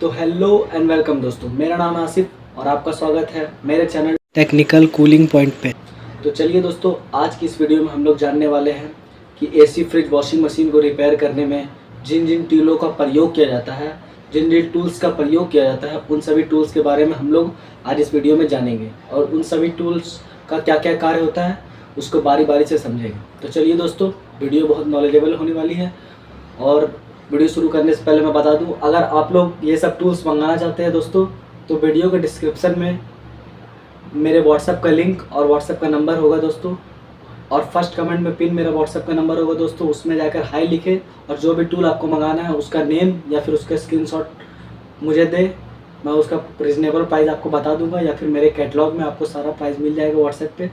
तो hello and welcome दोस्तों, मेरा नाम है आसिफ और आपका स्वागत है मेरे चैनल टेक्निकल कूलिंग पॉइंट पे। तो चलिए दोस्तों, आज की इस वीडियो में हम लोग जानने वाले हैं कि एसी, फ्रिज, वॉशिंग मशीन को रिपेयर करने में जिन जिन टूलों का प्रयोग किया जाता है, जिन जिन टूल्स का प्रयोग किया जाता है, उन सभी टूल्स के बारे में हम लोग आज इस वीडियो में जानेंगे और उन सभी टूल्स का क्या क्या कार्य होता है उसको बारी बारी से समझेंगे। तो चलिए दोस्तों, वीडियो बहुत नॉलेजेबल होने वाली है। और वीडियो शुरू करने से पहले मैं बता दूं, अगर आप लोग ये सब टूल्स मंगाना चाहते हैं दोस्तों, तो वीडियो के डिस्क्रिप्शन में मेरे व्हाट्सएप का लिंक और व्हाट्सएप का नंबर होगा दोस्तों, और फर्स्ट कमेंट में पिन मेरा व्हाट्सएप का नंबर होगा दोस्तों। उसमें जाकर हाई लिखे और जो भी टूल आपको मंगाना है उसका नेम या फिर उसका स्क्रीनशॉट मुझे दे, मैं उसका रीजनेबल प्राइस आपको बता दूंगा, या फिर मेरे कैटलॉग में आपको सारा प्राइस मिल जाएगा व्हाट्सएप पे।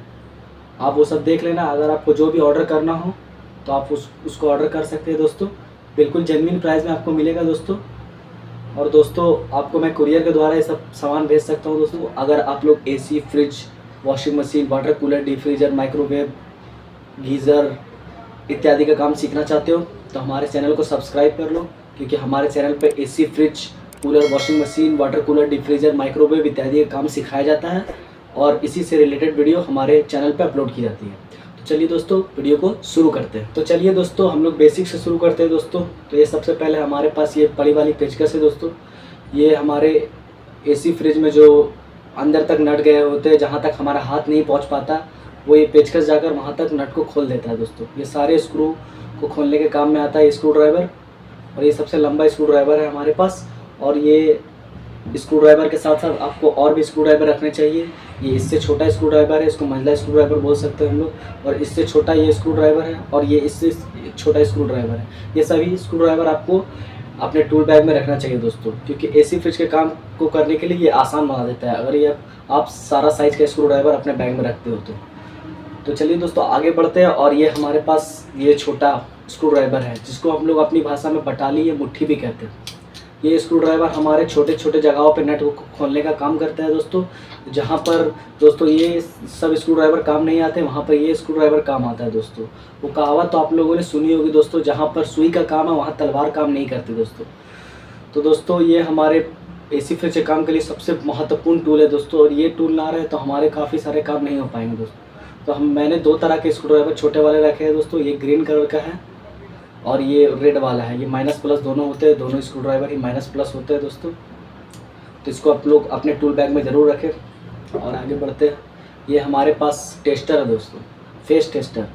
आप वो सब देख लेना। अगर आपको जो भी ऑर्डर करना हो तो आप उसको ऑर्डर कर सकते हैं दोस्तों। बिल्कुल जेन्युइन प्राइस में आपको मिलेगा दोस्तों। और दोस्तों, आपको मैं कुरियर के द्वारा ये सब सामान भेज सकता हूँ दोस्तों। अगर आप लोग AC, fridge, washing machine, water cooler, deep freezer, microwave, geyser इत्यादि का काम सीखना चाहते हो तो हमारे चैनल को सब्सक्राइब कर लो, क्योंकि हमारे चैनल पे AC, fridge, cooler, washing machine, water cooler, deep freezer, microwave इत्यादि का काम सिखाया जाता है और इसी से रिलेटेड वीडियो हमारे चैनल पे अपलोड की जाती है। तो चलिए दोस्तों, वीडियो को शुरू करते हैं। तो चलिए दोस्तों, हम लोग बेसिक से शुरू करते हैं दोस्तों। तो ये सबसे पहले हमारे पास ये बड़ी वाली पेचकस है दोस्तों। ये हमारे एसी, फ्रिज में जो अंदर तक नट गए होते हैं, जहाँ तक हमारा हाथ नहीं पहुँच पाता, वो ये पेचकस जाकर वहाँ तक नट को खोल देता है दोस्तों। ये सारे स्क्रू को खोलने के काम में आता है ये स्क्रू ड्राइवर, और ये सबसे लंबा स्क्रू ड्राइवर है हमारे पास। और ये स्क्रू ड्राइवर के साथ साथ आपको और भी स्क्रू ड्राइवर रखने चाहिए। ये इससे छोटा स्क्रू ड्राइवर है, इसको मंझला स्क्रू ड्राइवर बोल सकते हैं हम लोग, और इससे छोटा ये स्क्रू ड्राइवर है, और ये इससे छोटा स्क्रू ड्राइवर है। ये सभी स्क्रू ड्राइवर आपको अपने टूल बैग में रखना चाहिए दोस्तों, क्योंकि एसी, फ्रिज के काम को करने के लिए ये आसान बना देता है अगर ये आप सारा साइज का स्क्रू ड्राइवर अपने बैग में रखते हो तो चलिए दोस्तों, आगे बढ़ते हैं। और ये हमारे पास ये छोटा स्क्रू ड्राइवर है, जिसको हम लोग अपनी भाषा में बटाली या मुट्ठी भी कहते हैं। ये स्क्रू ड्राइवर हमारे छोटे छोटे जगहों पे नट को खोलने का काम करता है दोस्तों। जहाँ पर दोस्तों ये सब स्क्रू ड्राइवर काम नहीं आते, वहाँ पर ये स्क्रू ड्राइवर काम आता है दोस्तों। वो कहावत तो आप लोगों ने सुनी होगी दोस्तों, जहाँ पर सुई का काम है वहाँ तलवार काम नहीं करती दोस्तों। तो दोस्तों, ये हमारे एसी, फ्रिज के काम के लिए सबसे महत्वपूर्ण टूल है दोस्तों, और ये टूल ना रहे तो हमारे काफ़ी सारे काम नहीं हो पाएंगे दोस्तों। तो मैंने दो तरह के स्क्रू ड्राइवर छोटे वाले रखे हैं दोस्तों। ये ग्रीन कलर का है और ये रेड वाला है। ये माइनस प्लस दोनों होते हैं, दोनों स्क्रू ड्राइवर ही माइनस प्लस होते हैं दोस्तों। तो इसको आप लोग अपने टूल बैग में ज़रूर रखें। और आगे बढ़ते हैं। ये हमारे पास टेस्टर है दोस्तों, फेस टेस्टर।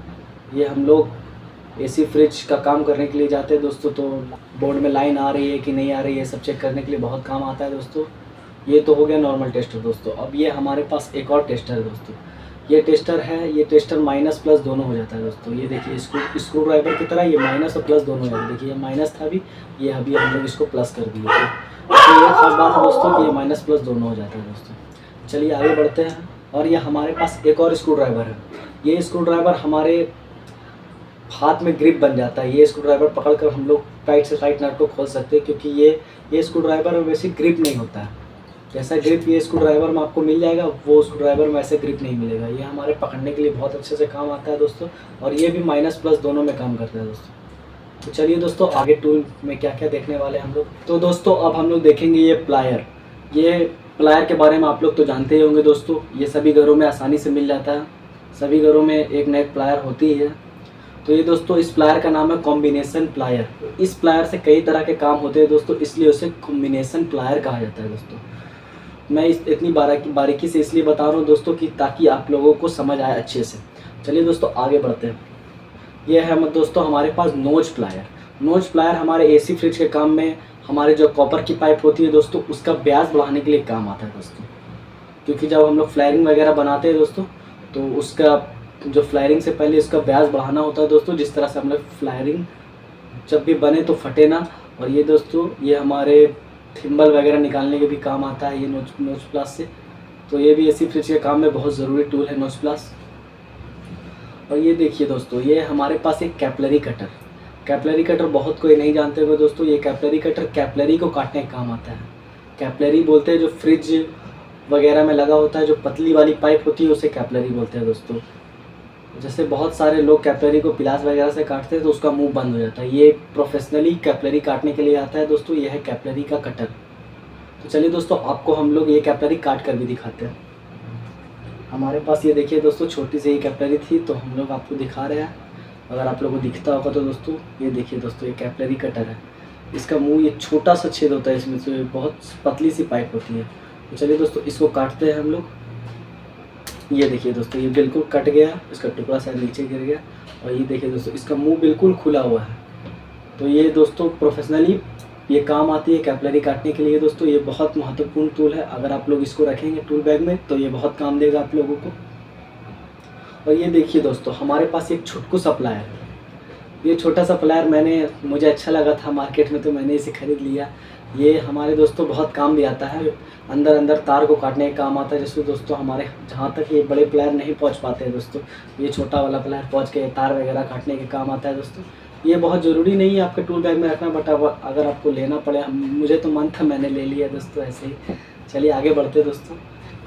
ये हम लोग एसी, फ्रिज का काम करने के लिए जाते हैं दोस्तों, तो बोर्ड में लाइन आ रही है कि नहीं आ रही है सब चेक करने के लिए बहुत काम आता है दोस्तों। ये तो हो गया नॉर्मल टेस्टर दोस्तों। अब ये हमारे पास एक और टेस्टर है दोस्तों। ये टेस्टर है, ये टेस्टर माइनस प्लस दोनों हो जाता है दोस्तों। ये देखिए, स्क्रू ड्राइवर की तरह ये माइनस और प्लस दोनों है। देखिए, ये माइनस था अभी, ये अभी हम लोग इसको प्लस कर दिए थे। तो ये खास बात है दोस्तों कि ये माइनस प्लस दोनों हो जाता है दोस्तों। चलिए आगे बढ़ते हैं। और ये हमारे पास एक और स्क्रू ड्राइवर है। ये स्क्रू ड्राइवर हमारे हाथ में ग्रिप बन जाता है। ये स्क्रू ड्राइवर पकड़ कर हम लोग टाइट से टाइट नट को खोल सकते हैं, क्योंकि ये स्क्रू ड्राइवर में वैसे ग्रिप नहीं होता है। जैसा ग्रिप ये स्क्रू ड्राइवर में आपको मिल जाएगा, वो स्क्रू ड्राइवर में ऐसे ग्रिप नहीं मिलेगा। ये हमारे पकड़ने के लिए बहुत अच्छे से काम आता है दोस्तों, और ये भी माइनस प्लस दोनों में काम करता है दोस्तों। तो चलिए दोस्तों, आगे टूल में क्या क्या देखने वाले हैं हम लोग। तो दोस्तों, अब हम लोग देखेंगे ये प्लायर। ये प्लायर के बारे में आप लोग तो जानते ही होंगे दोस्तों। ये सभी घरों में आसानी से मिल जाता है, सभी घरों में एक न एक प्लायर होती है। तो ये दोस्तों, इस प्लायर का नाम है कॉम्बिनेशन प्लायर। इस प्लायर से कई तरह के काम होते हैं दोस्तों, इसलिए उसे कॉम्बिनेशन प्लायर कहा जाता है दोस्तों। मैं इतनी बारीकी से इसलिए बता रहा हूँ दोस्तों कि ताकि आप लोगों को समझ आए अच्छे से। चलिए दोस्तों, आगे बढ़ते हैं। ये है दोस्तों हमारे पास नोज प्लायर। नोज प्लायर हमारे एसी, फ्रिज के काम में, हमारे जो कॉपर की पाइप होती है दोस्तों, उसका व्यास बढ़ाने के लिए काम आता है दोस्तों। क्योंकि जब हम लोग फ्लायरिंग वगैरह बनाते हैं दोस्तों, तो उसका जो फ्लायरिंग से पहले उसका व्यास बढ़ाना होता है दोस्तों, जिस तरह से हम लोग फ्लायरिंग जब भी बने तो फटे ना। और ये दोस्तों, ये हमारे थिम्बल वगैरह निकालने के भी काम आता है ये नोज प्लस से। तो ये भी एसी, फ्रिज के काम में बहुत ज़रूरी टूल है नोज प्लस। और ये देखिए दोस्तों, ये हमारे पास एक कैपलरी कटर। कैपलरी कटर बहुत कोई नहीं जानते होंगे दोस्तों। ये कैपलरी कटर कैपलरी को काटने का काम आता है। कैपलरी बोलते हैं जो फ्रिज वगैरह में लगा होता है, जो पतली वाली पाइप होती है, उसे कैपलरी बोलते हैं दोस्तों। जैसे बहुत सारे लोग कैपलरी को पिलास वगैरह से काटते हैं तो उसका मुंह बंद हो जाता है। ये प्रोफेशनली कैपलरी काटने के लिए आता है दोस्तों। यह है कैपलरी का कटर। तो चलिए दोस्तों, आपको हम लोग ये कैपिलरी काट कर भी दिखाते हैं। हमारे पास ये देखिए दोस्तों, छोटी सी ये कैपिलरी थी, तो हम लोग आपको दिखा रहे हैं। अगर आप लोगों को दिखता होगा तो दोस्तों ये देखिए दोस्तों, ये कैपिलरी कटर है। इसका मुंह ये छोटा सा छेद होता है, इसमें से बहुत पतली सी पाइप होती है। तो चलिए दोस्तों, इसको काटते हैं हम लोग। ये देखिए दोस्तों, ये बिल्कुल कट गया, इसका टुकड़ा शायद नीचे गिर गया। और ये देखिए दोस्तों, इसका मुंह बिल्कुल खुला हुआ है। तो ये दोस्तों प्रोफेशनली ये काम आती है कैपिलरी काटने के लिए। दोस्तों ये बहुत महत्वपूर्ण टूल है, अगर आप लोग इसको रखेंगे टूल बैग में तो ये बहुत काम देगा आप लोगों को। और ये देखिए दोस्तों, हमारे पास एक छुटकू सा प्लायर है। ये छोटा सा प्लायर मुझे अच्छा लगा था मार्केट में, तो मैंने इसे ख़रीद लिया। ये हमारे दोस्तों बहुत काम भी आता है, अंदर तार को काटने का काम आता है। जैसे दोस्तों हमारे जहाँ तक ये बड़े प्लायर नहीं पहुँच पाते हैं दोस्तों, ये छोटा वाला प्लायर पहुँच के तार वगैरह काटने के काम आता है दोस्तों। ये बहुत ज़रूरी नहीं है आपके टूल बैग में रखना, बट अगर आपको लेना पड़े, मुझे तो मन था, मैंने ले लिया दोस्तों ऐसे ही। चलिए आगे बढ़ते दोस्तों।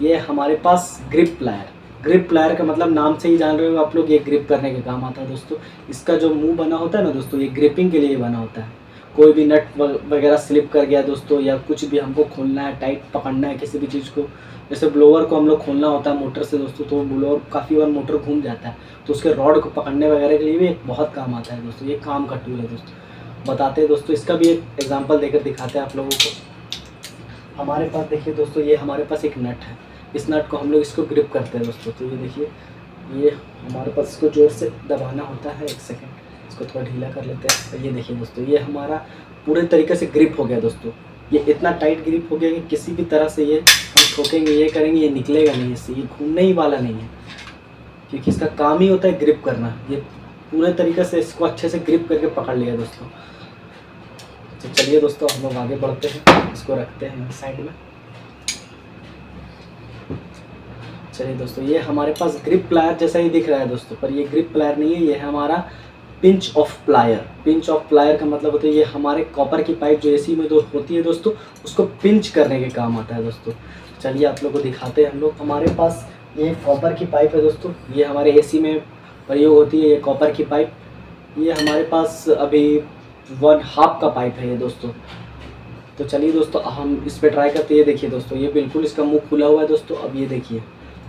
ये हमारे पास ग्रिप प्लायर का मतलब नाम से ही जान रहे हो आप लोग, ये ग्रिप करने के काम आता है दोस्तों। इसका जो मुंह बना होता है ना दोस्तों, ये ग्रिपिंग के लिए बना होता है। कोई भी नट वगैरह स्लिप कर गया दोस्तों, या कुछ भी हमको खोलना है, टाइट पकड़ना है किसी भी चीज़ को, जैसे ब्लोअर को हम लोग खोलना होता है मोटर से दोस्तों, तो ब्लोअर काफ़ी बार मोटर घूम जाता है, तो उसके रॉड को पकड़ने वगैरह के लिए भी एक बहुत काम आता है दोस्तों। ये काम का टूल है दोस्तों। बताते हैं दोस्तों, इसका भी एक एग्जांपल देकर दिखाते हैं आप लोगों को। हमारे पास देखिए दोस्तों, ये हमारे पास एक नट है। इस नट को हम लोग इसको ग्रिप करते हैं दोस्तों। तो ये देखिए, ये हमारे पास इसको ज़ोर से दबाना होता है। एक सेकेंड, इसको थोड़ा ढीला कर लेते हैं। तो ये देखिए दोस्तों, ये हमारा पूरे तरीके से ग्रिप हो गया दोस्तों। ये इतना टाइट ग्रिप हो गया कि किसी भी तरह से ये हम ठोकेंगे, ये करेंगे, ये निकलेगा नहीं, इससे ये घूमने ही वाला नहीं है, क्योंकि इसका काम ही होता है ग्रिप करना। ये पूरे तरीके से इसको अच्छे से ग्रिप करके पकड़ लिया दोस्तों। तो चलिए दोस्तों, हम लोग आगे बढ़ते हैं, इसको रखते हैं साइड में। चलिए दोस्तों, ये हमारे पास ग्रिप प्लायर जैसा ही दिख रहा है दोस्तों, पर ये ग्रिप प्लायर नहीं है, ये है हमारा पिंच ऑफ प्लायर का मतलब होता है ये हमारे कॉपर की पाइप जो एसी में होती है दोस्तों, उसको पिंच करने के काम आता है दोस्तों। चलिए आप लोगों को दिखाते हैं हम लोग। हमारे पास ये कॉपर की पाइप है दोस्तों, ये हमारे एसी में प्रयोग होती है, ये कॉपर की पाइप। ये हमारे पास अभी 1/2 का पाइप है ये दोस्तों। तो चलिए दोस्तों, हम इस पर ट्राई करते हैं। ये देखिए दोस्तों, ये बिल्कुल इसका मुँह खुला हुआ है दोस्तों। अब ये देखिए,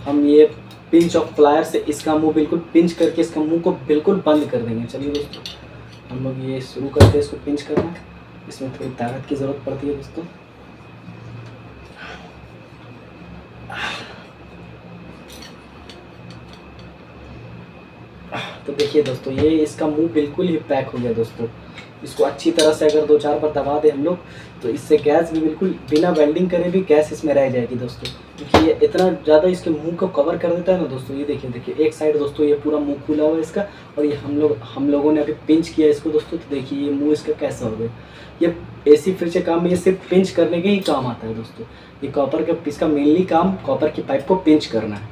हम ये पिंच ऑफ प्लायर से इसका मुंह बिल्कुल पिंच करके इसका मुंह को बिल्कुल बंद कर देंगे। चलिए दोस्तों, हम लोग ये शुरू करते हैं इसको पिंच करना। इसमें थोड़ी ताकत की ज़रूरत पड़ती है दोस्तों। तो देखिए दोस्तों, ये इसका मुंह बिल्कुल ही पैक हो गया दोस्तों। इसको अच्छी तरह से अगर 2-4 बार दबा दें हम लोग, तो इससे गैस भी बिल्कुल बिना वेल्डिंग करे भी गैस इसमें रह जाएगी दोस्तों, क्योंकि ये इतना ज़्यादा इसके मुंह को कवर कर देता है ना दोस्तों। ये देखिए एक साइड दोस्तों ये पूरा मुंह खुला हुआ है इसका, और ये हम लोगों ने अभी पिंच किया इसको दोस्तों। तो देखिए ये मुंह इसका कैसा हो गया। ये एसी फ्रिज के काम में ये सिर्फ पिंच करने के ही काम आता है दोस्तों। ये इसका मेनली काम कॉपर की पाइप को पिंच करना है।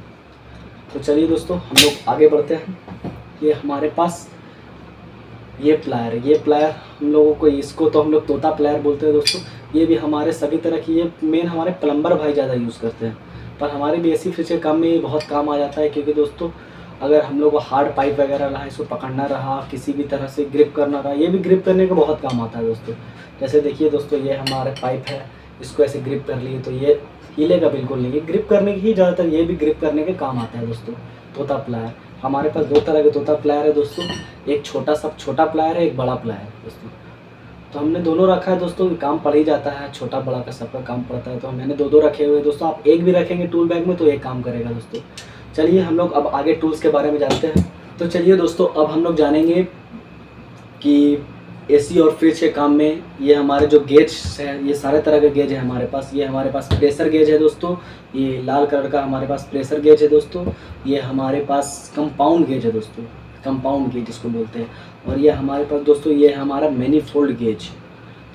तो चलिए दोस्तों, हम लोग आगे बढ़ते हैं। ये हमारे पास ये प्लायर हम लोगों को, इसको तो हम लोग तोता प्लायर बोलते हैं दोस्तों। ये भी हमारे सभी तरह की, ये मेन हमारे प्लम्बर भाई ज़्यादा यूज़ करते हैं, पर हमारे भी एसी फ्रिज के काम में ये बहुत काम आ जाता है। क्योंकि दोस्तों अगर हम लोग को हार्ड पाइप वगैरह रहा, इसको पकड़ना रहा, किसी भी तरह से ग्रिप करना रहा, ये भी ग्रिप करने का बहुत काम आता है दोस्तों। जैसे देखिए दोस्तों, ये हमारे पाइप है, इसको ऐसे ग्रिप कर लिए तो ये हिलेगा बिल्कुल नहीं। ये ग्रिप करने की ही ज़्यादातर, ये भी ग्रिप करने के काम आता है दोस्तों, तोता प्लायर। हमारे पास 2 तरह के तोता प्लायर है दोस्तों, एक छोटा प्लायर है, एक बड़ा प्लायर है दोस्तों। तो हमने दोनों रखा है दोस्तों, काम पड़ ही जाता है, छोटा बड़ा का सबका काम पड़ता है, तो मैंने 2 रखे हुए दोस्तों। आप एक भी रखेंगे टूल बैग में तो एक काम करेगा दोस्तों। चलिए हम लोग अब आगे टूल्स के बारे में जानते हैं। तो चलिए दोस्तों, अब हम लोग जानेंगे कि एसी और फ्रिज के काम में ये हमारे जो गेज है, ये सारे तरह के गेज है हमारे पास। ये हमारे पास प्रेशर गेज है दोस्तों, ये लाल कलर का हमारे पास प्रेशर गेज है दोस्तों। ये हमारे पास कंपाउंड गेज है दोस्तों, कंपाउंड गेज इसको बोलते हैं। और ये हमारे पास दोस्तों, ये हमारा मैनीफोल्ड गेज।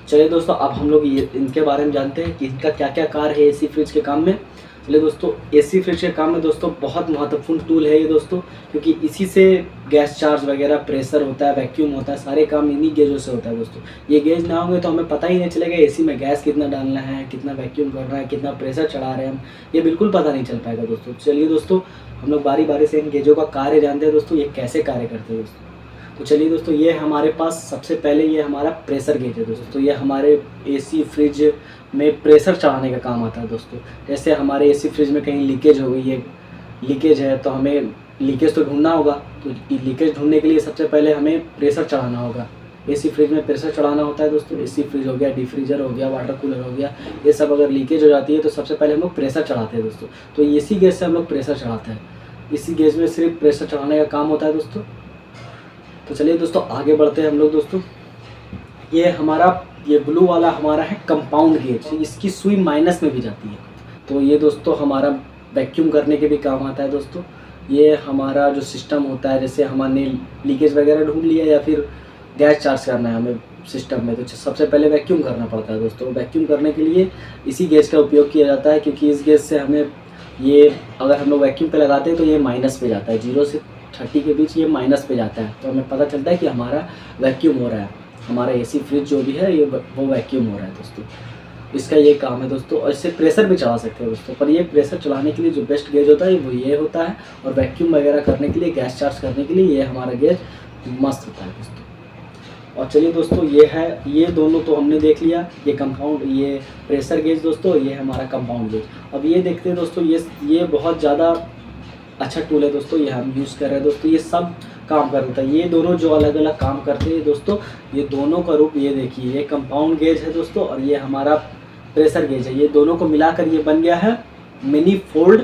चलिए दोस्तों, अब हम लोग ये इनके बारे में जानते हैं कि इनका क्या क्या कार्य है एसी फ्रिज के काम में। चलिए दोस्तों, एसी फ्रिज के काम में दोस्तों बहुत महत्वपूर्ण टूल है ये दोस्तों, क्योंकि इसी से गैस चार्ज वगैरह, प्रेशर होता है, वैक्यूम होता है, सारे काम इन्हीं गेजों से होता है दोस्तों। ये गेज ना होंगे तो हमें पता ही नहीं चलेगा एसी में गैस कितना डालना है, कितना वैक्यूम करना है, कितना प्रेशर चढ़ा रहे हैं हम, ये बिल्कुल पता नहीं चल पाएगा दोस्तों। चलिए दोस्तों, हम लोग बारी बारी से इन गेजों का कार्य जानते हैं दोस्तों, ये कैसे कार्य करते हैं दोस्तों। तो चलिए दोस्तों, ये हमारे पास सबसे पहले ये हमारा प्रेशर गेज है दोस्तों। तो ये हमारे एसी फ्रिज में प्रेशर चढ़ाने का काम आता है दोस्तों। जैसे हमारे एसी फ्रिज में कहीं लीकेज हो गई है, लीकेज है तो हमें लीकेज तो ढूंढना होगा। तो लीकेज ढूंढने के लिए सबसे पहले हमें प्रेशर चढ़ाना होगा। एसी फ्रिज में प्रेशर चढ़ाना होता है दोस्तों। एसी फ्रिज हो गया, डीप फ्रीजर हो गया, वाटर कूलर हो गया, ये सब अगर लीकेज हो जाती है तो सबसे पहले हम लोग प्रेशर चढ़ाते हैं दोस्तों। तो इसी गैस से हम लोग प्रेशर चढ़ाते हैं। इसी गैस में सिर्फ प्रेशर चढ़ाने का काम होता है दोस्तों। तो चलिए दोस्तों, आगे बढ़ते हैं हम लोग दोस्तों। ये ब्लू वाला हमारा है कंपाउंड गेज। इसकी सुई माइनस में भी जाती है। तो ये दोस्तों हमारा वैक्यूम करने के भी काम आता है दोस्तों। ये हमारा जो सिस्टम होता है, जैसे हमने लीकेज वगैरह ढूंढ लिया या फिर गैस चार्ज करना है हमें सिस्टम में, तो सबसे पहले वैक्यूम करना पड़ता है दोस्तों। वैक्यूम करने के लिए इसी गैस का उपयोग किया जाता है, क्योंकि इस गैस से हमें ये अगर हम लोग वैक्यूम पे लगाते हैं तो ये माइनस पे जाता है। 0 से 30 के बीच ये माइनस पे जाता है, तो हमें पता चलता है कि हमारा वैक्यूम हो रहा है। हमारा एसी फ्रिज जो भी है ये वो वैक्यूम हो रहा है दोस्तों। इसका ये काम है दोस्तों। और इससे प्रेशर भी चढ़ा सकते हैं दोस्तों, पर ये प्रेशर चढ़ाने के लिए जो बेस्ट गेज होता है वो ये होता है। और वैक्यूम वगैरह करने के लिए, गैस चार्ज करने के लिए ये हमारा गेज मस्त होता है दोस्तों। और चलिए दोस्तों, ये दोनों तो हमने देख लिया। ये कंपाउंड, ये प्रेशर गेज दोस्तों, ये हमारा कंपाउंड गेज। अब ये देखते हैं दोस्तों, ये बहुत ज़्यादा अच्छा टूल है दोस्तों। ये हम यूज़ कर रहे हैं दोस्तों। ये सब काम कर देता है। ये दोनों जो अलग अलग काम करते हैं दोस्तों, ये दोनों का रूप ये देखिए। ये कंपाउंड गेज है दोस्तों और ये हमारा प्रेशर गेज है। ये दोनों को मिलाकर ये बन गया है मैनीफोल्ड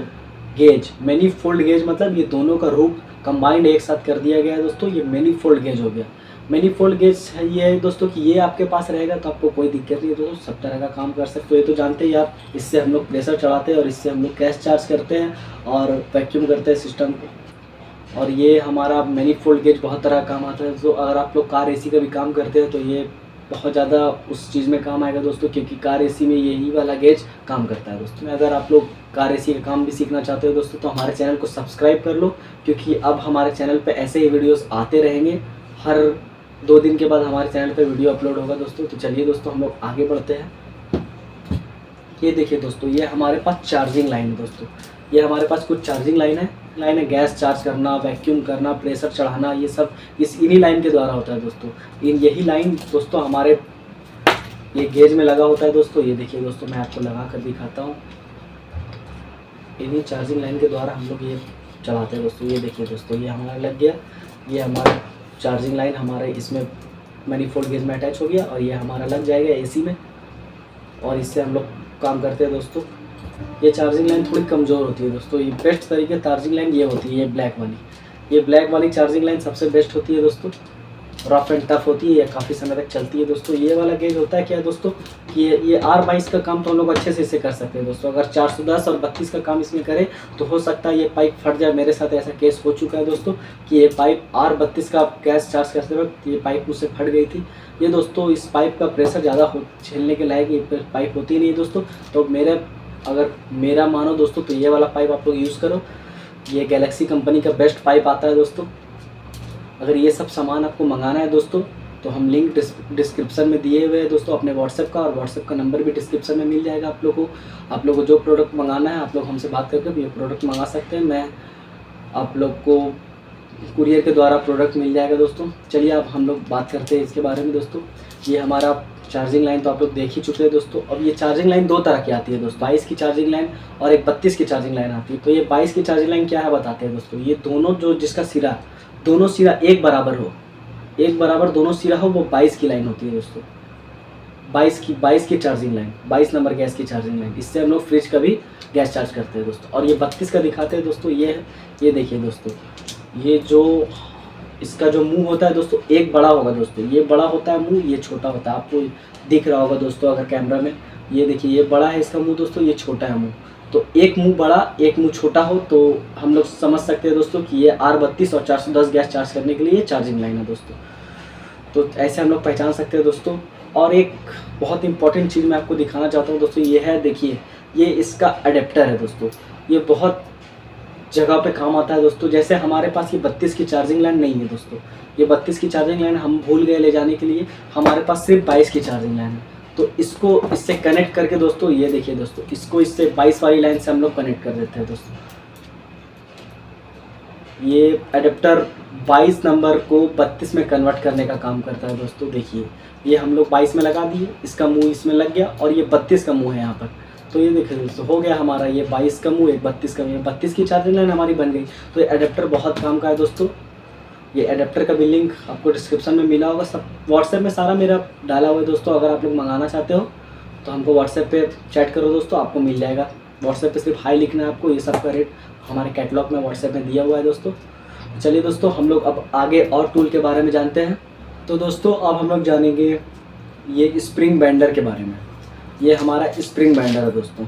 गेज। मैनीफोल्ड गेज मतलब ये दोनों का रूप कंबाइंड एक साथ कर दिया गया है दोस्तों। ये मैनीफोल्ड गेज हो गया। मैनीफोल्ड गेज है ये दोस्तों कि ये आपके पास रहेगा तो आपको कोई दिक्कत नहीं है दोस्तों, सब तरह का काम कर सकते हो। ये तो जानते ही आप, इससे हम लोग प्रेशर चढ़ाते हैं और इससे हम लोग गैस चार्ज करते हैं और वैक्यूम करते हैं सिस्टम को। और ये हमारा मैनीफोल्ड गेज बहुत तरह का काम आता है। तो अगर आप लोग कार एसी का भी काम करते हैं तो ये बहुत ज़्यादा उस चीज़ में काम आएगा दोस्तों, क्योंकि कार एसी में यही वाला गेज काम करता है दोस्तों। अगर आप लोग कार एसी का काम भी सीखना चाहते हो दोस्तों तो हमारे चैनल को सब्सक्राइब कर लो, क्योंकि अब हमारे चैनल पे ऐसे ही वीडियोस आते रहेंगे। हर 2 दिन के बाद हमारे चैनल पे वीडियो अपलोड होगा दोस्तों। तो चलिए दोस्तों, हम लोग आगे बढ़ते हैं। ये देखिए दोस्तों, ये हमारे पास चार्जिंग लाइन है दोस्तों। ये हमारे पास कुछ चार्जिंग लाइन है। गैस चार्ज करना, वैक्यूम करना, प्रेशर चढ़ाना, ये सब इन्हीं लाइन के द्वारा होता है दोस्तों। यही लाइन दोस्तों हमारे ये गेज में लगा होता है दोस्तों। ये देखिए दोस्तों, मैं आपको लगा कर दिखाता हूँ। इन्हीं चार्जिंग लाइन के द्वारा हम लोग ये चलाते हैं दोस्तों। ये देखिए दोस्तों, ये हमारा लग गया। ये हमारा चार्जिंग लाइन हमारे इसमें मैनीफोल्ड गेज में अटैच हो गया और ये हमारा लग जाएगा एसी में, और इससे हम लोग काम करते हैं दोस्तों। ये चार्जिंग लाइन थोड़ी कमज़ोर होती है दोस्तों। ये बेस्ट तरीके चार्जिंग लाइन ये होती है, ये ब्लैक वाली चार्जिंग लाइन सबसे बेस्ट होती है दोस्तों। रफ एंड टफ होती है, ये काफ़ी समय तक चलती है दोस्तों। ये वाला गेज होता है क्या दोस्तों कि ये R22 का काम तो हम लोग अच्छे से इससे कर सकते हैं दोस्तों। अगर 410 और 32 का काम इसमें करें तो हो सकता है ये पाइप फट जाए। मेरे साथ ऐसा केस हो चुका है दोस्तों कि ये पाइप R32 का गैस चार्ज करते वक्त ये पाइप मुझसे फट गई थी। ये दोस्तों, इस पाइप का प्रेशर ज़्यादा झेलने के लायक ये पाइप होती नहीं है दोस्तों। तो अगर मेरा मानो दोस्तों तो ये वाला पाइप आप लोग यूज़ करो। ये गैलेक्सी कंपनी का बेस्ट पाइप आता है दोस्तों। अगर ये सब सामान आपको मंगाना है दोस्तों तो हम लिंक डिस्क्रिप्शन में दिए हुए हैं दोस्तों अपने व्हाट्सएप का, और व्हाट्सएप का नंबर भी डिस्क्रिप्शन में मिल जाएगा आप लोगों को। आप लोग को जो प्रोडक्ट मंगाना है आप लोग हमसे बात करके ये प्रोडक्ट मंगा सकते हैं। मैं आप लोग को कुरियर के द्वारा प्रोडक्ट मिल जाएगा दोस्तों। चलिए अब हम लोग बात करते हैं इसके बारे में दोस्तों। ये हमारा चार्जिंग लाइन तो आप लोग देख ही चुके हैं दोस्तों। अब ये चार्जिंग लाइन 2 तरह की आती है दोस्तों, 22 की चार्जिंग लाइन और एक 32 की चार्जिंग लाइन आती है। तो ये 22 की चार्जिंग लाइन क्या है बताते हैं दोस्तों। ये दोनों जो जिसका सिरा, दोनों सिरा एक बराबर दोनों सिरा हो, वो 22 की लाइन होती है दोस्तों। 22 की चार्जिंग लाइन, 22 नंबर गैस की चार्जिंग लाइन। इससे हम लोग फ्रिज का भी गैस चार्ज करते हैं दोस्तों। और ये 32 का दिखाते हैं दोस्तों। ये देखिए दोस्तों, ये जो इसका जो मुंह होता है दोस्तों, एक बड़ा होगा दोस्तों। ये बड़ा होता है मुंह, ये छोटा होता है। आपको दिख रहा होगा दोस्तों अगर कैमरा में। ये देखिए, ये बड़ा है इसका मुंह दोस्तों, ये छोटा है मुंह। तो एक मुंह बड़ा एक मुंह छोटा हो तो हम लोग समझ सकते हैं दोस्तों कि ये R32 और 410 गैस चार्ज करने के लिए चार्जिंग लाइन है दोस्तों। तो ऐसे हम लोग पहचान सकते हैं दोस्तों। और एक बहुत इंपॉर्टेंट चीज़ मैं आपको दिखाना चाहता हूँ दोस्तों। ये है, देखिए, ये इसका अडेप्टर है दोस्तों। ये बहुत जगह पे काम आता है दोस्तों। जैसे हमारे पास ये 32 की चार्जिंग लाइन नहीं है दोस्तों। ये 32 की चार्जिंग लाइन हम भूल गए ले जाने के लिए। हमारे पास सिर्फ 22 की चार्जिंग लाइन है। तो इसको इससे कनेक्ट करके दोस्तों, ये देखिए दोस्तों, इसको इससे 22 वाली लाइन से हम लोग कनेक्ट कर देते हैं दोस्तों। ये एडेप्टर 22 नंबर को 32 में कन्वर्ट करने का काम करता है दोस्तों। देखिए ये हम लोग 22 में लगा दिए, इसका मुंह इसमें लग गया और ये 32 का मुंह है यहाँ पर। तो ये देखिए दोस्तों हो गया हमारा ये 22 का मुंह, एक 32 का मुंह, 32 की चार्जिंग लाइन हमारी बन गई। तो ये एडेप्टर बहुत काम का है दोस्तों। ये एडेप्टर का भी लिंक आपको डिस्क्रिप्शन में मिला होगा, सब व्हाट्सएप में सारा मेरा डाला हुआ है दोस्तों। अगर आप लोग मंगाना चाहते हो तो हमको व्हाट्सएप पे चैट करो दोस्तों, आपको मिल जाएगा। व्हाट्सएप पे सिर्फ हाई लिखना है आपको। ये सब का रेट हमारे कैटलॉग में व्हाट्सएप में दिया हुआ है दोस्तों। चलिए दोस्तों हम लोग अब आगे और टूल के बारे में जानते हैं। तो दोस्तों अब हम लोग जानेंगे ये स्प्रिंग बेंडर के बारे में। ये हमारा स्प्रिंग बेंडर है दोस्तों।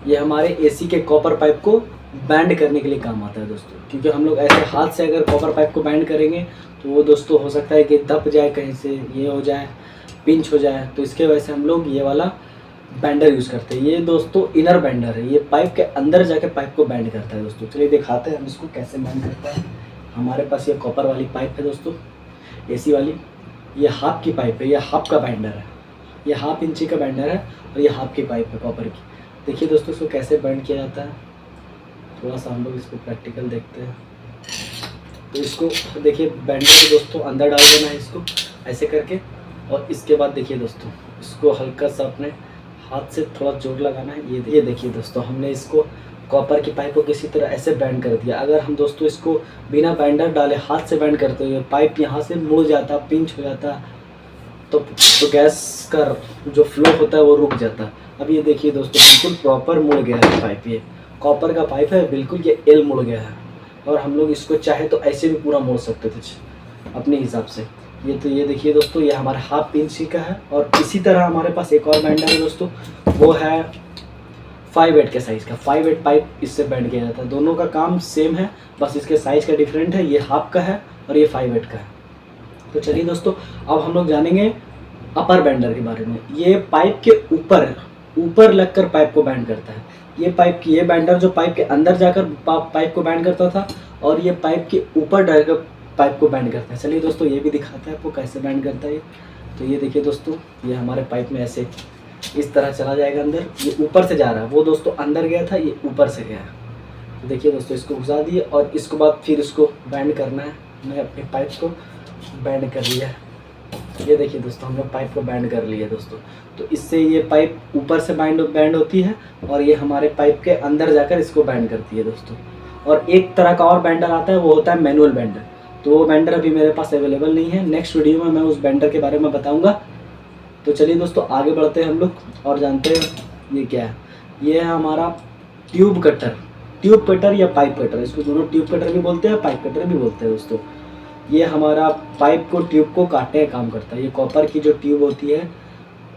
ये हमारे एसी के कॉपर पाइप को बैंड करने के लिए काम आता है दोस्तों, क्योंकि हम लोग ऐसे हाथ से अगर कॉपर पाइप को बैंड करेंगे तो वो दोस्तों हो सकता है कि दब जाए, कहीं से ये हो जाए, पिंच हो जाए। तो इसके वजह से हम लोग ये वाला बैंडर यूज़ करते हैं। ये दोस्तों इनर बैंडर है, ये पाइप के अंदर जाके पाइप को बैंड करता है दोस्तों। चलिए दिखाते हैं हम इसको कैसे बैंड करता है। हमारे पास ये कॉपर वाली पाइप है दोस्तों, एसी वाली। ये हाफ की पाइप है, ये हाफ का बैंडर है, ये हाफ इंची का बैंडर है और ये हाफ की पाइप है कॉपर की। देखिए दोस्तों इसको कैसे बैंड किया जाता है, थोड़ा सा हम लोग इसको प्रैक्टिकल देखते हैं। तो इसको देखिए बैंडर को दोस्तों अंदर डाल देना है इसको ऐसे करके, और इसके बाद देखिए दोस्तों इसको हल्का सा अपने हाथ से थोड़ा जोर लगाना है। ये देखिए दोस्तों हमने इसको कॉपर की पाइप को किसी तरह ऐसे बैंड कर दिया। अगर हम दोस्तों इसको बिना बैंडर डाले हाथ से बैंड करते हुए पाइप यहाँ से मुड़ जाता, पिंच हो जाता, तो गैस का जो फ्लो होता है वो रुक जाता। अब ये देखिए दोस्तों बिल्कुल प्रॉपर मुड़ गया है पाइप। ये कॉपर का पाइप है, बिल्कुल ये एल मुड़ गया है। और हम लोग इसको चाहे तो ऐसे भी पूरा मोड़ सकते थे अपने हिसाब से। ये देखिए दोस्तों ये हमारा हाफ इंची का है। और इसी तरह हमारे पास एक और बैंडर है दोस्तों, वो है 5/8 के साइज़ का। 5/8 पाइप इससे बैंड किया जाता है। दोनों का काम सेम है, बस इसके साइज़ का डिफरेंट है। ये हाफ का है और ये 5/8 का है। तो चलिए दोस्तों अब हम लोग जानेंगे अपर बैंडर के बारे में। ये पाइप के ऊपर लगकर पाइप को बैंड करता है। ये बैंडर जो पाइप के अंदर जाकर पाइप को बैंड करता था, और ये पाइप के ऊपर डालकर पाइप को बैंड करता है। चलिए दोस्तों ये भी दिखाते हैं आपको कैसे बैंड करता है। तो ये देखिए दोस्तों ये हमारे पाइप में ऐसे इस तरह चला जाएगा अंदर। ये ऊपर से जा रहा है, वो दोस्तों अंदर गया था, ये ऊपर से गया। तो देखिए दोस्तों इसको घुसा दिए और इसके बाद फिर इसको बैंड करना है। मैं अपने पाइप को बैंड कर लिया। ये देखिए दोस्तों हमने पाइप को बैंड कर लिया दोस्तों। तो इससे ये पाइप ऊपर से बैंड होती है और ये हमारे पाइप के अंदर जाकर इसको बैंड करती है दोस्तों। और एक तरह का और बैंडर आता है, वो होता है मैनुअल बैंडर। तो वो बैंडर अभी मेरे पास अवेलेबल नहीं है, नेक्स्ट वीडियो में मैं उस बैंडर के बारे में बताऊंगा। तो चलिए दोस्तों आगे बढ़ते हैं हम लोग और जानते हैं ये क्या है। ये है हमारा ट्यूब कटर या पाइप कटर। इसको दोनों ट्यूब कटर भी बोलते हैं, पाइप कटर भी बोलते हैं दोस्तों। ये हमारा पाइप को ट्यूब को काटने का काम करता है। ये कॉपर की जो ट्यूब होती है,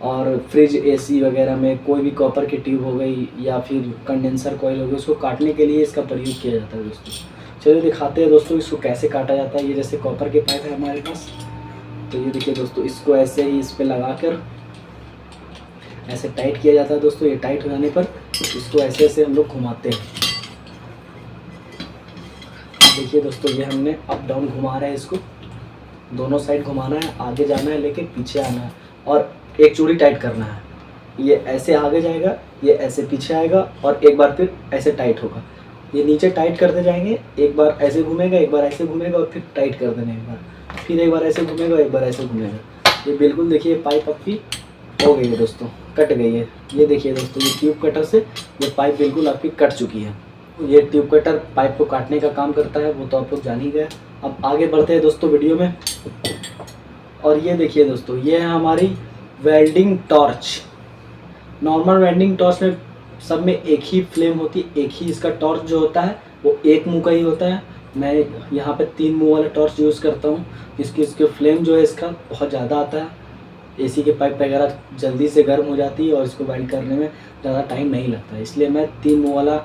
और फ्रिज एसी वगैरह में कोई भी कॉपर की ट्यूब हो गई या फिर कंडेंसर कॉइल हो गई, उसको काटने के लिए इसका प्रयोग किया जाता है दोस्तों। चलिए दिखाते हैं दोस्तों इसको कैसे काटा जाता है। ये जैसे कॉपर के पाइप है हमारे पास, तो ये देखिए दोस्तों इसको ऐसे ही इस पर लगाकर ऐसे टाइट किया जाता है दोस्तों। ये टाइट हो जाने पर इसको ऐसे ऐसे हम लोग घुमाते हैं। देखिए दोस्तों ये हमने अप डाउन घुमा रहे हैं, इसको दोनों साइड घुमाना है, आगे जाना है लेके पीछे आना है और एक चूड़ी टाइट करना है। ये ऐसे आगे जाएगा, ये ऐसे पीछे आएगा और एक बार फिर ऐसे टाइट होगा। ये नीचे टाइट करते जाएंगे, एक बार ऐसे घूमेगा, एक बार ऐसे घूमेगा और फिर टाइट कर देना एक बार, फिर एक बार ऐसे घूमेगा, एक बार ऐसे घूमेगा। ये बिल्कुल देखिए पाइप आपकी हो गई है दोस्तों, कट गई है। ये देखिए दोस्तों ये ट्यूब कटर से ये पाइप बिल्कुल आपकी कट चुकी है। ये ट्यूब कटर पाइप को काटने का काम करता है, वो तो आप लोग जान ही गए। अब आगे बढ़ते हैं दोस्तों वीडियो में। और ये देखिए दोस्तों ये है हमारी welding torch. Normal welding torch में सब में एक ही फ्लेम होती है, एक ही इसका टॉर्च जो होता है वो एक मुंह का ही होता है। मैं यहाँ पे 3 मुंह वाला टॉर्च यूज़ करता हूँ। इसके फ्लेम जो है इसका बहुत ज़्यादा आता है। एसी के पाइप वगैरह जल्दी से गर्म हो जाती है और इसको वेल्ड करने में ज़्यादा टाइम नहीं लगता है, इसलिए मैं 3 मुंह वाला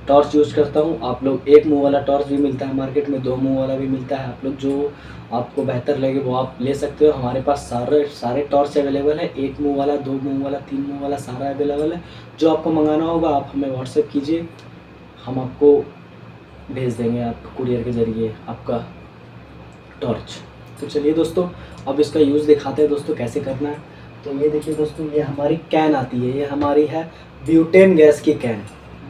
टॉर्च यूज़ करता हूँ। आप लोग 1 मुंह वाला टॉर्च भी मिलता है मार्केट में, 2 मुंह वाला भी मिलता है। आप लोग जो आपको बेहतर लगे वो आप ले सकते हो। हमारे पास सारे टॉर्च अवेलेबल है, 1 मुंह वाला, 2 मुंह वाला, 3 मुंह वाला, सारा अवेलेबल है। जो आपको मंगाना होगा आप हमें व्हाट्सएप कीजिए, हम आपको भेज देंगे आपको कुरियर के ज़रिए आपका टॉर्च। तो चलिए दोस्तों अब इसका यूज़ दिखाते हैं दोस्तों कैसे करना है। तो ये देखिए दोस्तों ये हमारी कैन आती है, ये हमारी है ब्यूटेन गैस की कैन।